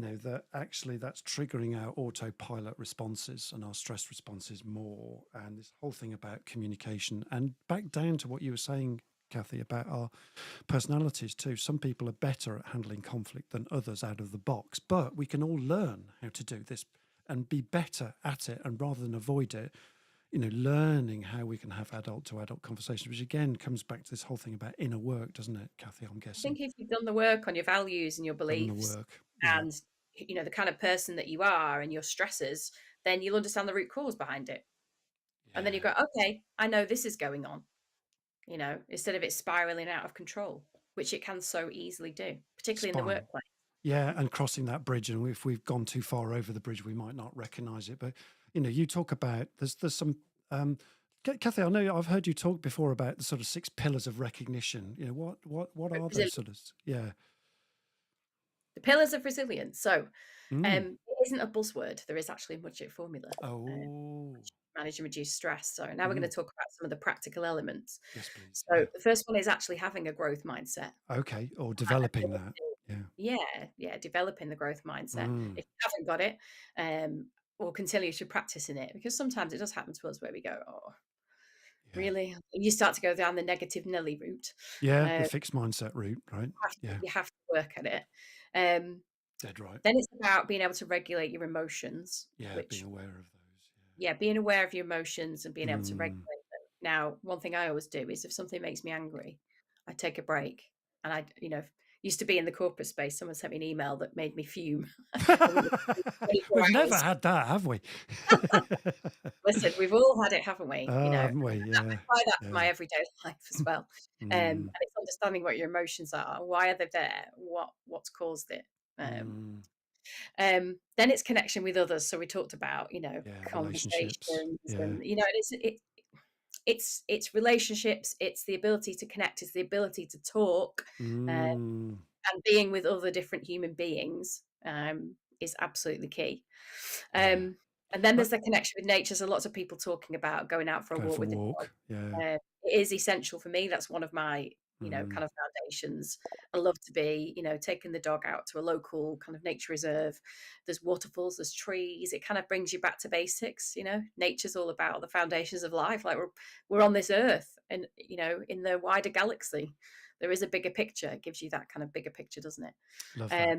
that actually that's triggering our autopilot responses and our stress responses more. And this whole thing about communication, and back down to what you were saying, Kathy, about our personalities too. Some people are better at handling conflict than others out of the box, but we can all learn how to do this and be better at it. And rather than avoid it, learning how we can have adult to adult conversations, which again comes back to this whole thing about inner work, doesn't it, Kathy? I'm I guessing. think if you've done the work on your values and your Done the beliefs work. Yeah. and the kind of person that you are and your stresses, then you'll understand the root cause behind it. And then you go, okay, I know this is going on, instead of it spiraling out of control, which it can so easily do, particularly in the workplace. Yeah, and crossing that bridge, and if we've gone too far over the bridge, we might not recognise it. But you talk about there's some. Kathy, I know I've heard you talk before about the sort of 6 pillars of recognition. What are those sort of? Yeah, the pillars of resilience. So, Mm. it isn't a buzzword. There is actually a budget formula. Oh, Manage and reduce stress. So now we're going to talk about some of the practical elements. yes, please. So the first one is actually having a growth mindset. Okay, or developing that. Yeah, developing the growth mindset. Mm. If you haven't got it, we'll continue to practice in it, because sometimes it does happen to us where we go, oh, really? You start to go down the negative Nelly route. Yeah, the fixed mindset route, right? You have to work at it. Dead right. Then it's about being able to regulate your emotions. Yeah, being aware of those. Yeah, being aware of your emotions and being able to regulate them. Now, one thing I always do is if something makes me angry, I take a break. And I, used to be in the corporate space. Someone sent me an email that made me fume. We've never had that, have we? Listen, we've all had it, haven't we? Haven't we? Yeah. I apply that to my everyday life as well. And it's understanding what your emotions are. Why are they there? What's caused it? Then it's connection with others. So we talked about, conversations, and it's relationships. It's the ability to connect. It's the ability to talk, and being with other different human beings is absolutely key. And then there's the connection with nature. So lots of people talking about going out for a walk with the dog. Yeah. It is essential for me. That's one of my kind of foundations. I love to be, taking the dog out to a local kind of nature reserve. There's waterfalls, there's trees. It kind of brings you back to basics. Nature's all about the foundations of life. Like we're on this earth, and in the wider galaxy, there is a bigger picture. It gives you that kind of bigger picture, doesn't it? Love that.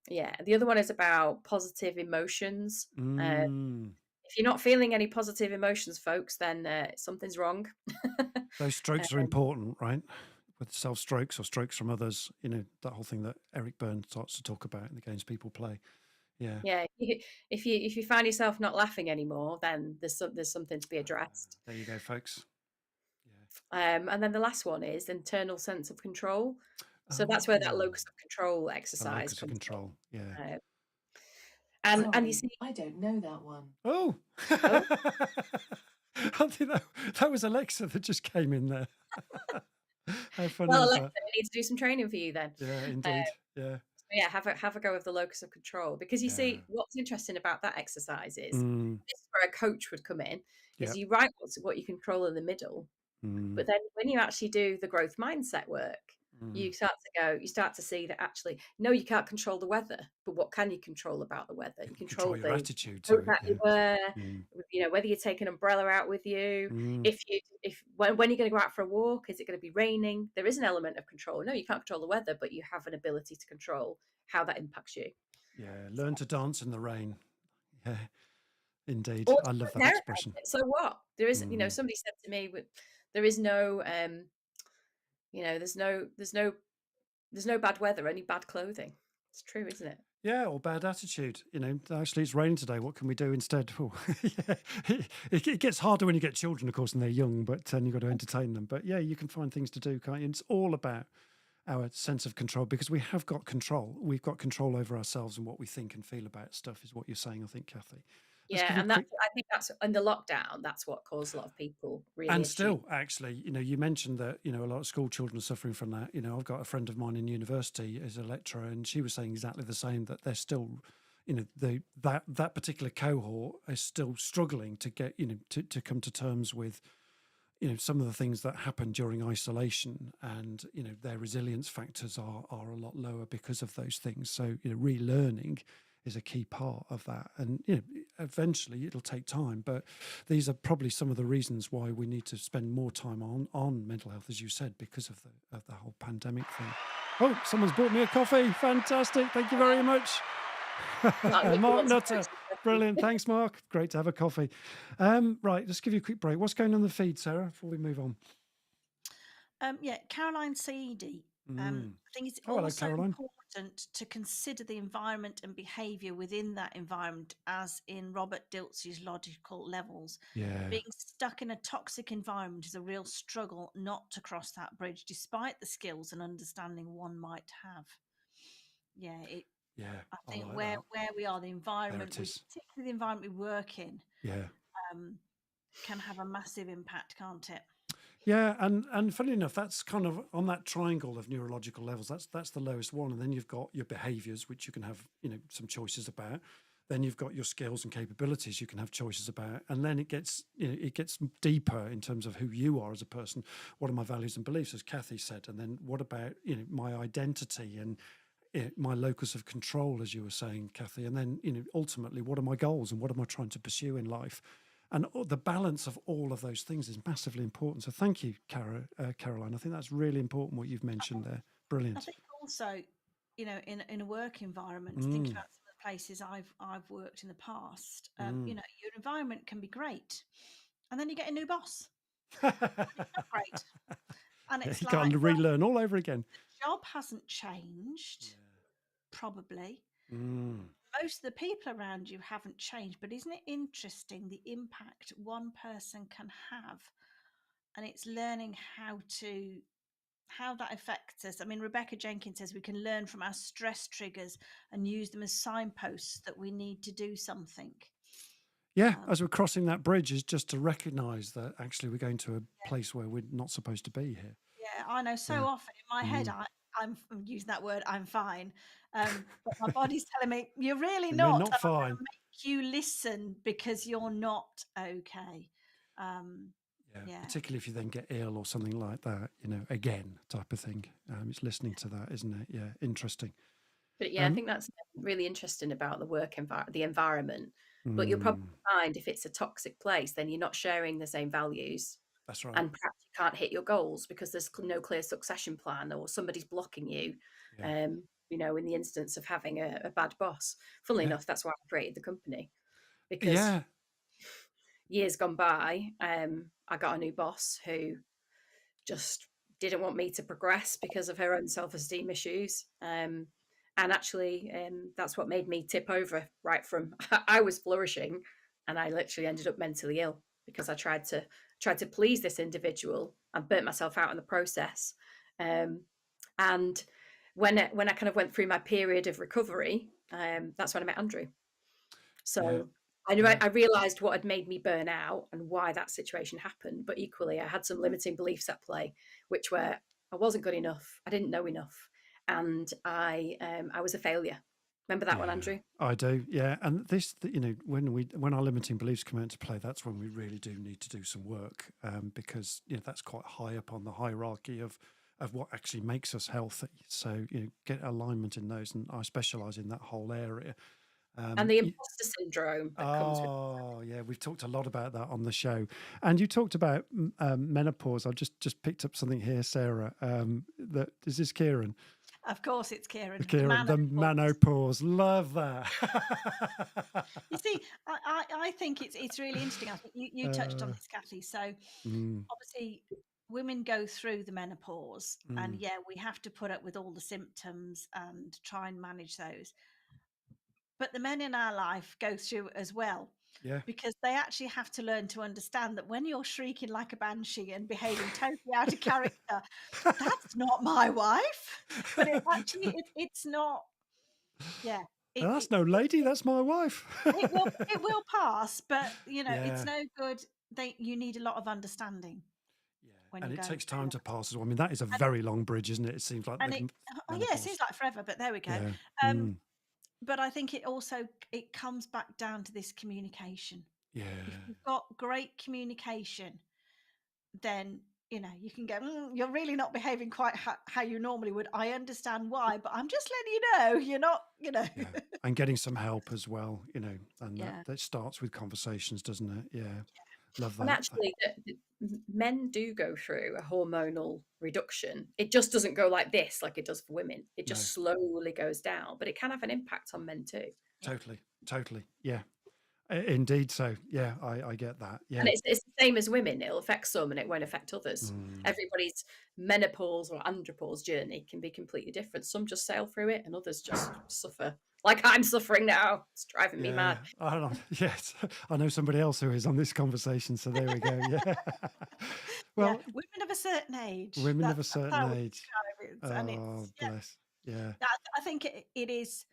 Yeah. The other one is about positive emotions. If you're not feeling any positive emotions, folks, then something's wrong. Those strokes are important, right? With self-strokes or strokes from others, that whole thing that Eric Byrne starts to talk about in the games people play. Yeah. Yeah. If you find yourself not laughing anymore, then there's something to be addressed. There you go, folks. Yeah. And then the last one is internal sense of control. So that's where that locus of control exercise locus of control. Yeah. And you see, I don't know that one. Oh. I think that was Alexa that just came in there. How funny well, is Alexa, that? I need to do some training for you then. Yeah, indeed. Yeah, have a go of the locus of control, because you see what's interesting about that exercise is this is where a coach would come in, is you write what you control in the middle, but then when you actually do the growth mindset work, you start to see that actually, no, you can't control the weather, but what can you control about the weather? You control your attitude to to that it. you wear, whether you take an umbrella out with you, when you're going to go out for a walk, is it going to be raining? There is an element of control. No, you can't control the weather, but you have an ability to control how that impacts you. Yeah, learn to dance in the rain. Yeah, indeed. Or I love that expression. So what? There is, somebody said to me, there is no, there's no bad weather, only bad clothing. It's true, isn't it? Yeah, or bad attitude. Actually, it's raining today. What can we do instead? Oh, yeah. It gets harder when you get children, of course, and they're young, but you've got to entertain them. But yeah, you can find things to do, can't you? And it's all about our sense of control, because we have got control. We've got control over ourselves and what we think and feel about stuff, is what you're saying, I think, Kathy. Yeah, and I think that's in the lockdown. That's what caused a lot of people really. And still, actually, you mentioned that a lot of school children are suffering from that. I've got a friend of mine in university as a lecturer, and she was saying exactly the same. That they're still, that particular cohort is still struggling to get to come to terms with some of the things that happen during isolation, and their resilience factors are a lot lower because of those things. So relearning is a key part of that, and eventually it'll take time, but these are probably some of the reasons why we need to spend more time on mental health, as you said, because of the whole pandemic thing. Oh, someone's brought me a coffee. Fantastic, thank you very much. Mark Nutter, brilliant. Thanks, Mark. Great to have a coffee. Right, let's give you a quick break. What's going on in the feed, Sarah, before we move on? Yeah, Caroline Seedy. I think it's hello, also Caroline. important to consider the environment and behaviour within that environment, as in Robert Diltsey's logical levels. Yeah. Being stuck in a toxic environment is a real struggle not to cross that bridge, despite the skills and understanding one might have. Yeah, I think like where that. we are, the environment, is. particularly the environment we work in, Yeah. can have a massive impact, can't it? Yeah, and funny enough, that's kind of on that triangle of neurological levels. That's the lowest one, and then you've got your behaviours, which you can have some choices about. Then you've got your skills and capabilities you can have choices about, and then it gets deeper in terms of who you are as a person. What are my values and beliefs, as Kathy said, and then what about my identity and my locus of control, as you were saying, Kathy, and then ultimately what are my goals and what am I trying to pursue in life. And the balance of all of those things is massively important. So thank you, Caroline. I think that's really important what you've mentioned there. Brilliant. I think also, in a work environment, thinking about some of the places I've worked in the past, your environment can be great, and then you get a new boss. It's not great, and it's you like, got to relearn all over again. The job hasn't changed, probably. Most of the people around you haven't changed, but isn't it interesting the impact one person can have? And it's learning how that affects us. I mean, Rebecca Jenkins says we can learn from our stress triggers and use them as signposts that we need to do something. Yeah, as we're crossing that bridge, is just to recognise that actually we're going to a place where we're not supposed to be here. Yeah, I know. So often in my head, I'm using that word, I'm fine. But my body's telling me, you're really not. Not fine. I'm gonna make you listen because you're not okay. Particularly if you then get ill or something like that, again, type of thing. It's listening to that, isn't it? Yeah, interesting. But I think that's really interesting about the environment. But you'll probably find if it's a toxic place, then you're not sharing the same values. That's right. And perhaps you can't hit your goals because there's no clear succession plan, or somebody's blocking you. In the instance of having a bad boss. Funnily enough, that's why I created the company, because years gone by, I got a new boss who just didn't want me to progress because of her own self-esteem issues. And actually, that's what made me tip over right from I was flourishing, and I literally ended up mentally ill because I tried to please this individual and burnt myself out in the process. And when I kind of went through my period of recovery, that's when I met Andrew. So I realised what had made me burn out and why that situation happened. But equally, I had some limiting beliefs at play, which were I wasn't good enough, I didn't know enough, and I was a failure. Remember that one, Andrew? I do, yeah. And this, when our limiting beliefs come into play, that's when we really do need to do some work, because that's quite high up on the hierarchy of what actually makes us healthy. So get alignment in those, and I specialise in that whole area. And the imposter syndrome that comes with it. Yeah, we've talked a lot about that on the show. And you talked about menopause. I've just picked up something here, Sarah. Is this Kieran? Of course, it's Kieran. The menopause. Love that. You see, I think it's really interesting. I think you touched on this, Kathy. So obviously, women go through the menopause, and we have to put up with all the symptoms and try and manage those. But the men in our life go through it as well. Yeah. Because they actually have to learn to understand that when you're shrieking like a banshee and behaving totally out of character, that's not my wife. But it's not. Yeah. That's no lady. That's my wife. it will pass, but it's no good. You need a lot of understanding. Yeah, and it takes time to pass as well. I mean, that is a very long bridge, isn't it? It seems like. It seems like forever, but there we go. Yeah. But I think it comes back down to this communication. Yeah. If you've got great communication, then you can go, you're really not behaving quite how you normally would. I understand why, but I'm just letting you know you're not, Yeah. And getting some help as well, and Yeah. that starts with conversations, doesn't it? Yeah. Love that. And actually, men do go through a hormonal reduction. It just doesn't go like this, like it does for women. It just slowly goes down, but it can have an impact on men too. Totally. Yeah. Indeed. So yeah, I get that. Yeah. And it's the same as women. It'll affect some and it won't affect others. Everybody's menopause or andropause journey can be completely different. Some just sail through it and others just suffer. Like I'm suffering now. It's driving me mad. I don't know. Yes. I know somebody else who is on this conversation. So there we go. Yeah. Well, women of a certain age. Women of a certain age. And oh, bless. Yeah. I think it is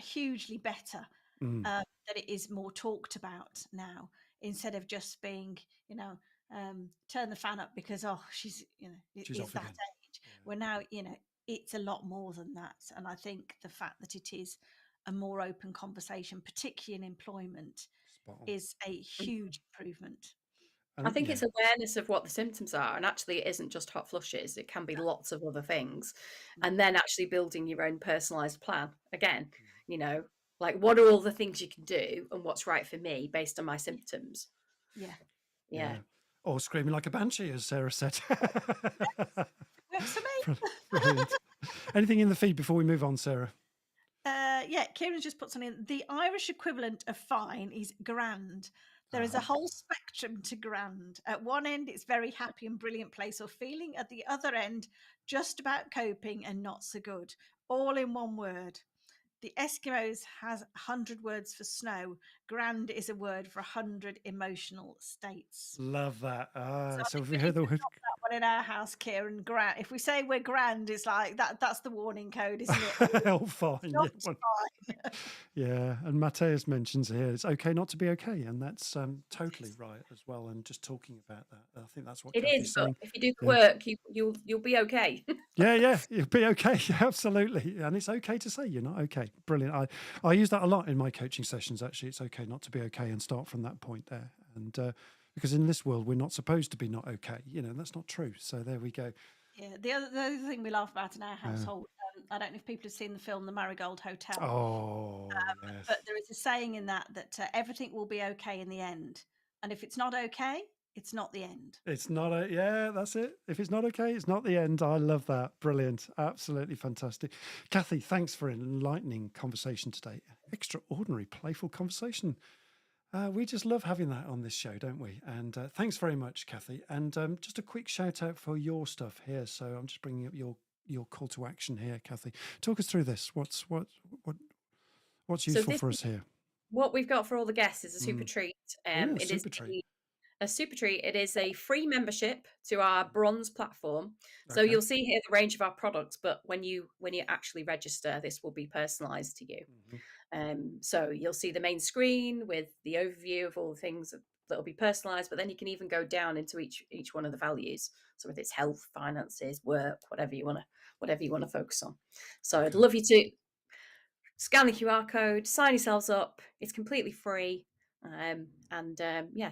hugely better that it is more talked about now, instead of just being, turn the fan up because she's She's off that again. age. Where now it's a lot more than that, and I think the fact that it is a more open conversation, particularly in employment, is a huge improvement. I think it's awareness of what the symptoms are, and actually it isn't just hot flushes. It can be lots of other things, and then actually building your own personalised plan again. Like what are all the things you can do and what's right for me based on my symptoms. Yeah. Or screaming like a banshee, as Sarah said. Works for me. Brilliant. Anything in the feed before we move on, Sarah? Kieran just put something in. The Irish equivalent of fine is grand. There is a whole spectrum to grand. At one end, it's very happy and brilliant place or feeling. At the other end, just about coping and not so good. All in one word. The Eskimos has 100 words for snow. Grand is a word for 100 emotional states. Love that. So if we hear the word that one in our house, Kieran, grand. If we say we're grand, it's like that's the warning code, isn't it? oh, fine. Fine. Yeah, and Mateus mentions here it's okay not to be okay, and that's totally right as well. And just talking about that, I think that's what it Kathy's is. saying. But if you do the work, you'll be okay. yeah, you'll be okay. Absolutely, and it's okay to say you're not okay. Brilliant. I use that a lot in my coaching sessions. Actually, it's okay not to be okay, and start from that point there. And because in this world we're not supposed to be not okay. That's not true. So there we go. Yeah, the other thing we laugh about in our household, I don't know if people have seen the film The Marigold Hotel. Oh, yes. But there is a saying in that everything will be okay in the end. And if it's not okay, it's not the end. It's not that's it. If it's not okay, it's not the end. I love that. Brilliant. Absolutely fantastic. Kathy, thanks for an enlightening conversation today. Extraordinary, playful conversation. We just love having that on this show, don't we? And thanks very much, Kathy. And just a quick shout out for your stuff here. So I'm just bringing up your call to action here, Kathy. Talk us through this. What's useful for us here? What we've got for all the guests is a super treat. It is a super treat. It is a free membership to our bronze platform. So you'll see here the range of our products, but when you actually register, this will be personalized to you. So you'll see the main screen with the overview of all the things that will be personalized, but then you can even go down into each one of the values. So whether it's health, finances, work, whatever you want to focus on. So I'd love you to scan the QR code, sign yourselves up. It's completely free.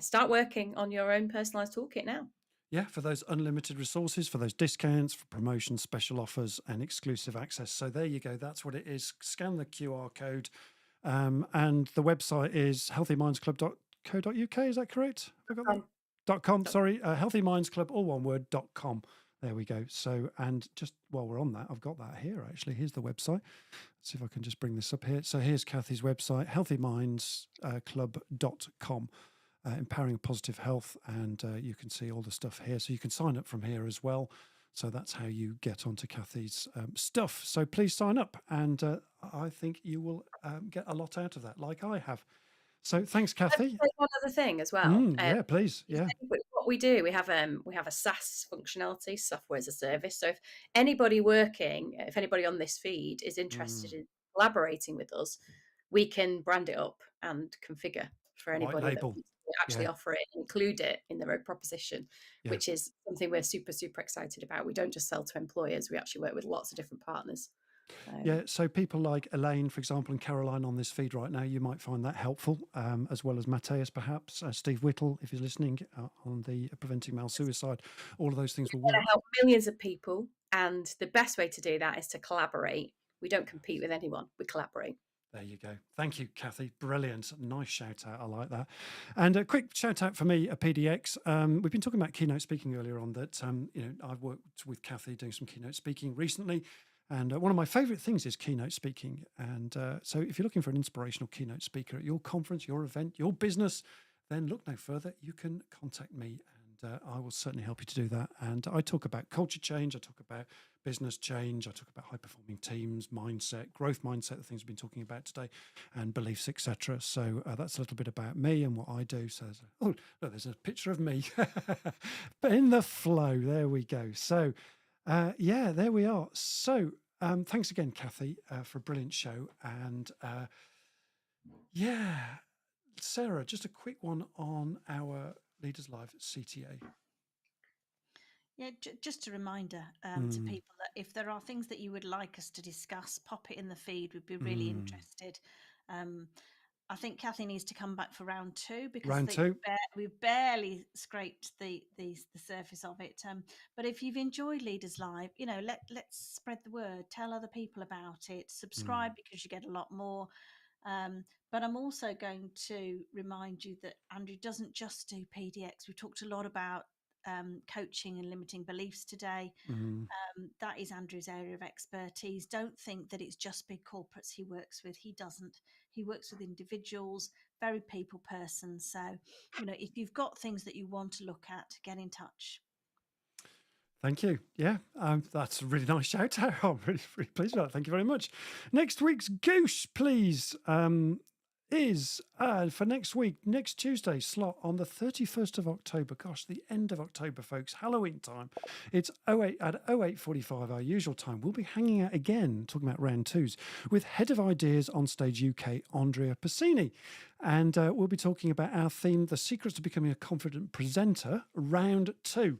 Start working on your own personalized toolkit now. Yeah, for those unlimited resources, for those discounts, for promotions, special offers, and exclusive access. So there you go. That's what it is. Scan the QR code. And the website is healthymindsclub.co.uk. Is that correct? .com. Sorry, healthymindsclub, all one word, .com. There we go. So, and just while we're on that, I've got that here, actually. Here's the website. Let's see if I can just bring this up here. So here's Kathy's website, healthymindsclub.com, empowering positive health. And you can see all the stuff here. So you can sign up from here as well. So that's how you get onto Kathy's stuff. So please sign up. And I think you will get a lot out of that, like I have. So thanks, Kathy. One other thing as well. Yeah, please. Yeah. What we do, we have a SaaS functionality, software as a service. So if anybody on this feed is interested in collaborating with us, we can brand it up and configure for anybody that wants to actually offer it, include it in their own proposition, which is something we're super, super excited about. We don't just sell to employers. We actually work with lots of different partners. Yeah, so people like Elaine, for example, and Caroline on this feed right now, you might find that helpful, as well as Matthias, perhaps, Steve Whittle, if he's listening, on the preventing male suicide. All of those things will We're going work. to help millions of people, and the best way to do that is to collaborate. We don't compete with anyone, we collaborate. There you go. Thank you, Kathy. Brilliant. Nice shout out. I like that. And a quick shout out for me, a PDX. We've been talking about keynote speaking earlier on that, I've worked with Kathy doing some keynote speaking recently. And one of my favorite things is keynote speaking. And so if you're looking for an inspirational keynote speaker at your conference, your event, your business, then look no further. You can contact me and I will certainly help you to do that. And I talk about culture change. I talk about business change. I talk about high performing teams, mindset, growth mindset, the things we've been talking about today, and beliefs, etc. So that's a little bit about me and what I do. So look, there's a picture of me in the flow. There we go. So there we are. So thanks again, Kathy, for a brilliant show. And Sarah, just a quick one on our Leaders Live CTA. Yeah, just a reminder to people that if there are things that you would like us to discuss, pop it in the feed. We'd be really interested. I think Kathy needs to come back for round 2 because we've barely scraped the surface of it. But if you've enjoyed Leaders Live, let's spread the word. Tell other people about it. Subscribe because you get a lot more. But I'm also going to remind you that Andrew doesn't just do PDX. We talked a lot about coaching and limiting beliefs today. That is Andrew's area of expertise. Don't think that it's just big corporates he works with. He doesn't. He works with individuals, very people person. So, if you've got things that you want to look at, get in touch. Thank you. Yeah, that's a really nice shout out. I'm really, really pleased with that. Thank you very much. Next week's goose, please, is for next week, next Tuesday slot on the 31st of October. Gosh, the end of October, folks. Halloween time. It's 08:45, our usual time. We'll be hanging out again, talking about round 2s, with Head of Ideas on Stage UK, Andrea Passini. And we'll be talking about our theme, The Secrets to Becoming a Confident Presenter, round 2.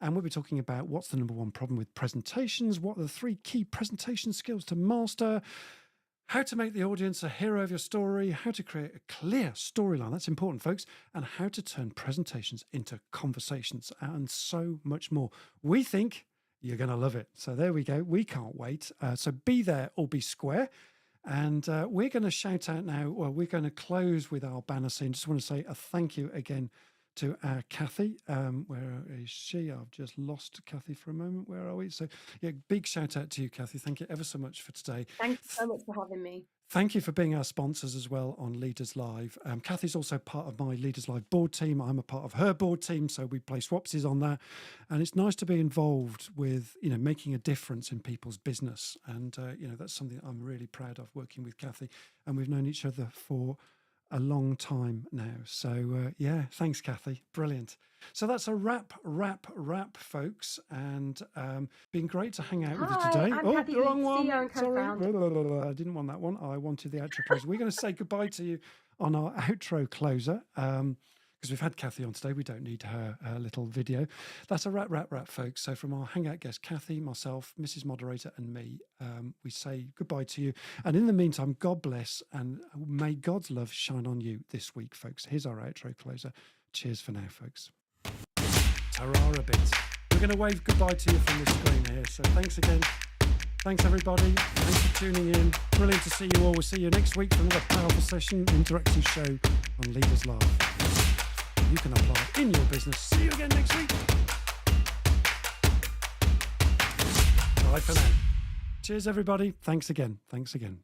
And we'll be talking about what's the number one problem with presentations, what are the 3 key presentation skills to master, how to make the audience a hero of your story, how to create a clear storyline, that's important, folks, and how to turn presentations into conversations, and so much more. We think you're going to love it. So there we go. We can't wait. So be there or be square. And we're going to shout out now, well, we're going to close with our banner scene. Just want to say a thank you again to Kathy. Where is she? I've just lost Kathy for a moment. Where are we? So yeah, big shout out to you, Kathy. Thank you ever so much for today. Thank you so much for having me. Thank you for being our sponsors as well on Leaders Live. Kathy's also part of my Leaders Live board team. I'm a part of her board team, so we play swapsies on that. And it's nice to be involved with, making a difference in people's business. And, that's something I'm really proud of, working with Kathy. And we've known each other for a long time now. So thanks, Kathy. Brilliant. So that's a wrap, folks. And been great to hang out with you today. I'm the wrong one. CEO and co-founder. Sorry. I didn't want that one. I wanted the outro closer. We're going to say goodbye to you on our outro closer. Because we've had Kathy on today. We don't need her little video. That's a wrap, folks. So from our hangout guest, Kathy, myself, Mrs. Moderator, and me, we say goodbye to you. And in the meantime, God bless, and may God's love shine on you this week, folks. Here's our outro closer. Cheers for now, folks. Ta-ra a bit. We're going to wave goodbye to you from the screen here. So thanks again. Thanks, everybody. Thanks for tuning in. Brilliant to see you all. We'll see you next week for another powerful session, interactive show on Leaders Live. You can apply in your business. See you again next week. Bye for now. Cheers, everybody. Thanks again.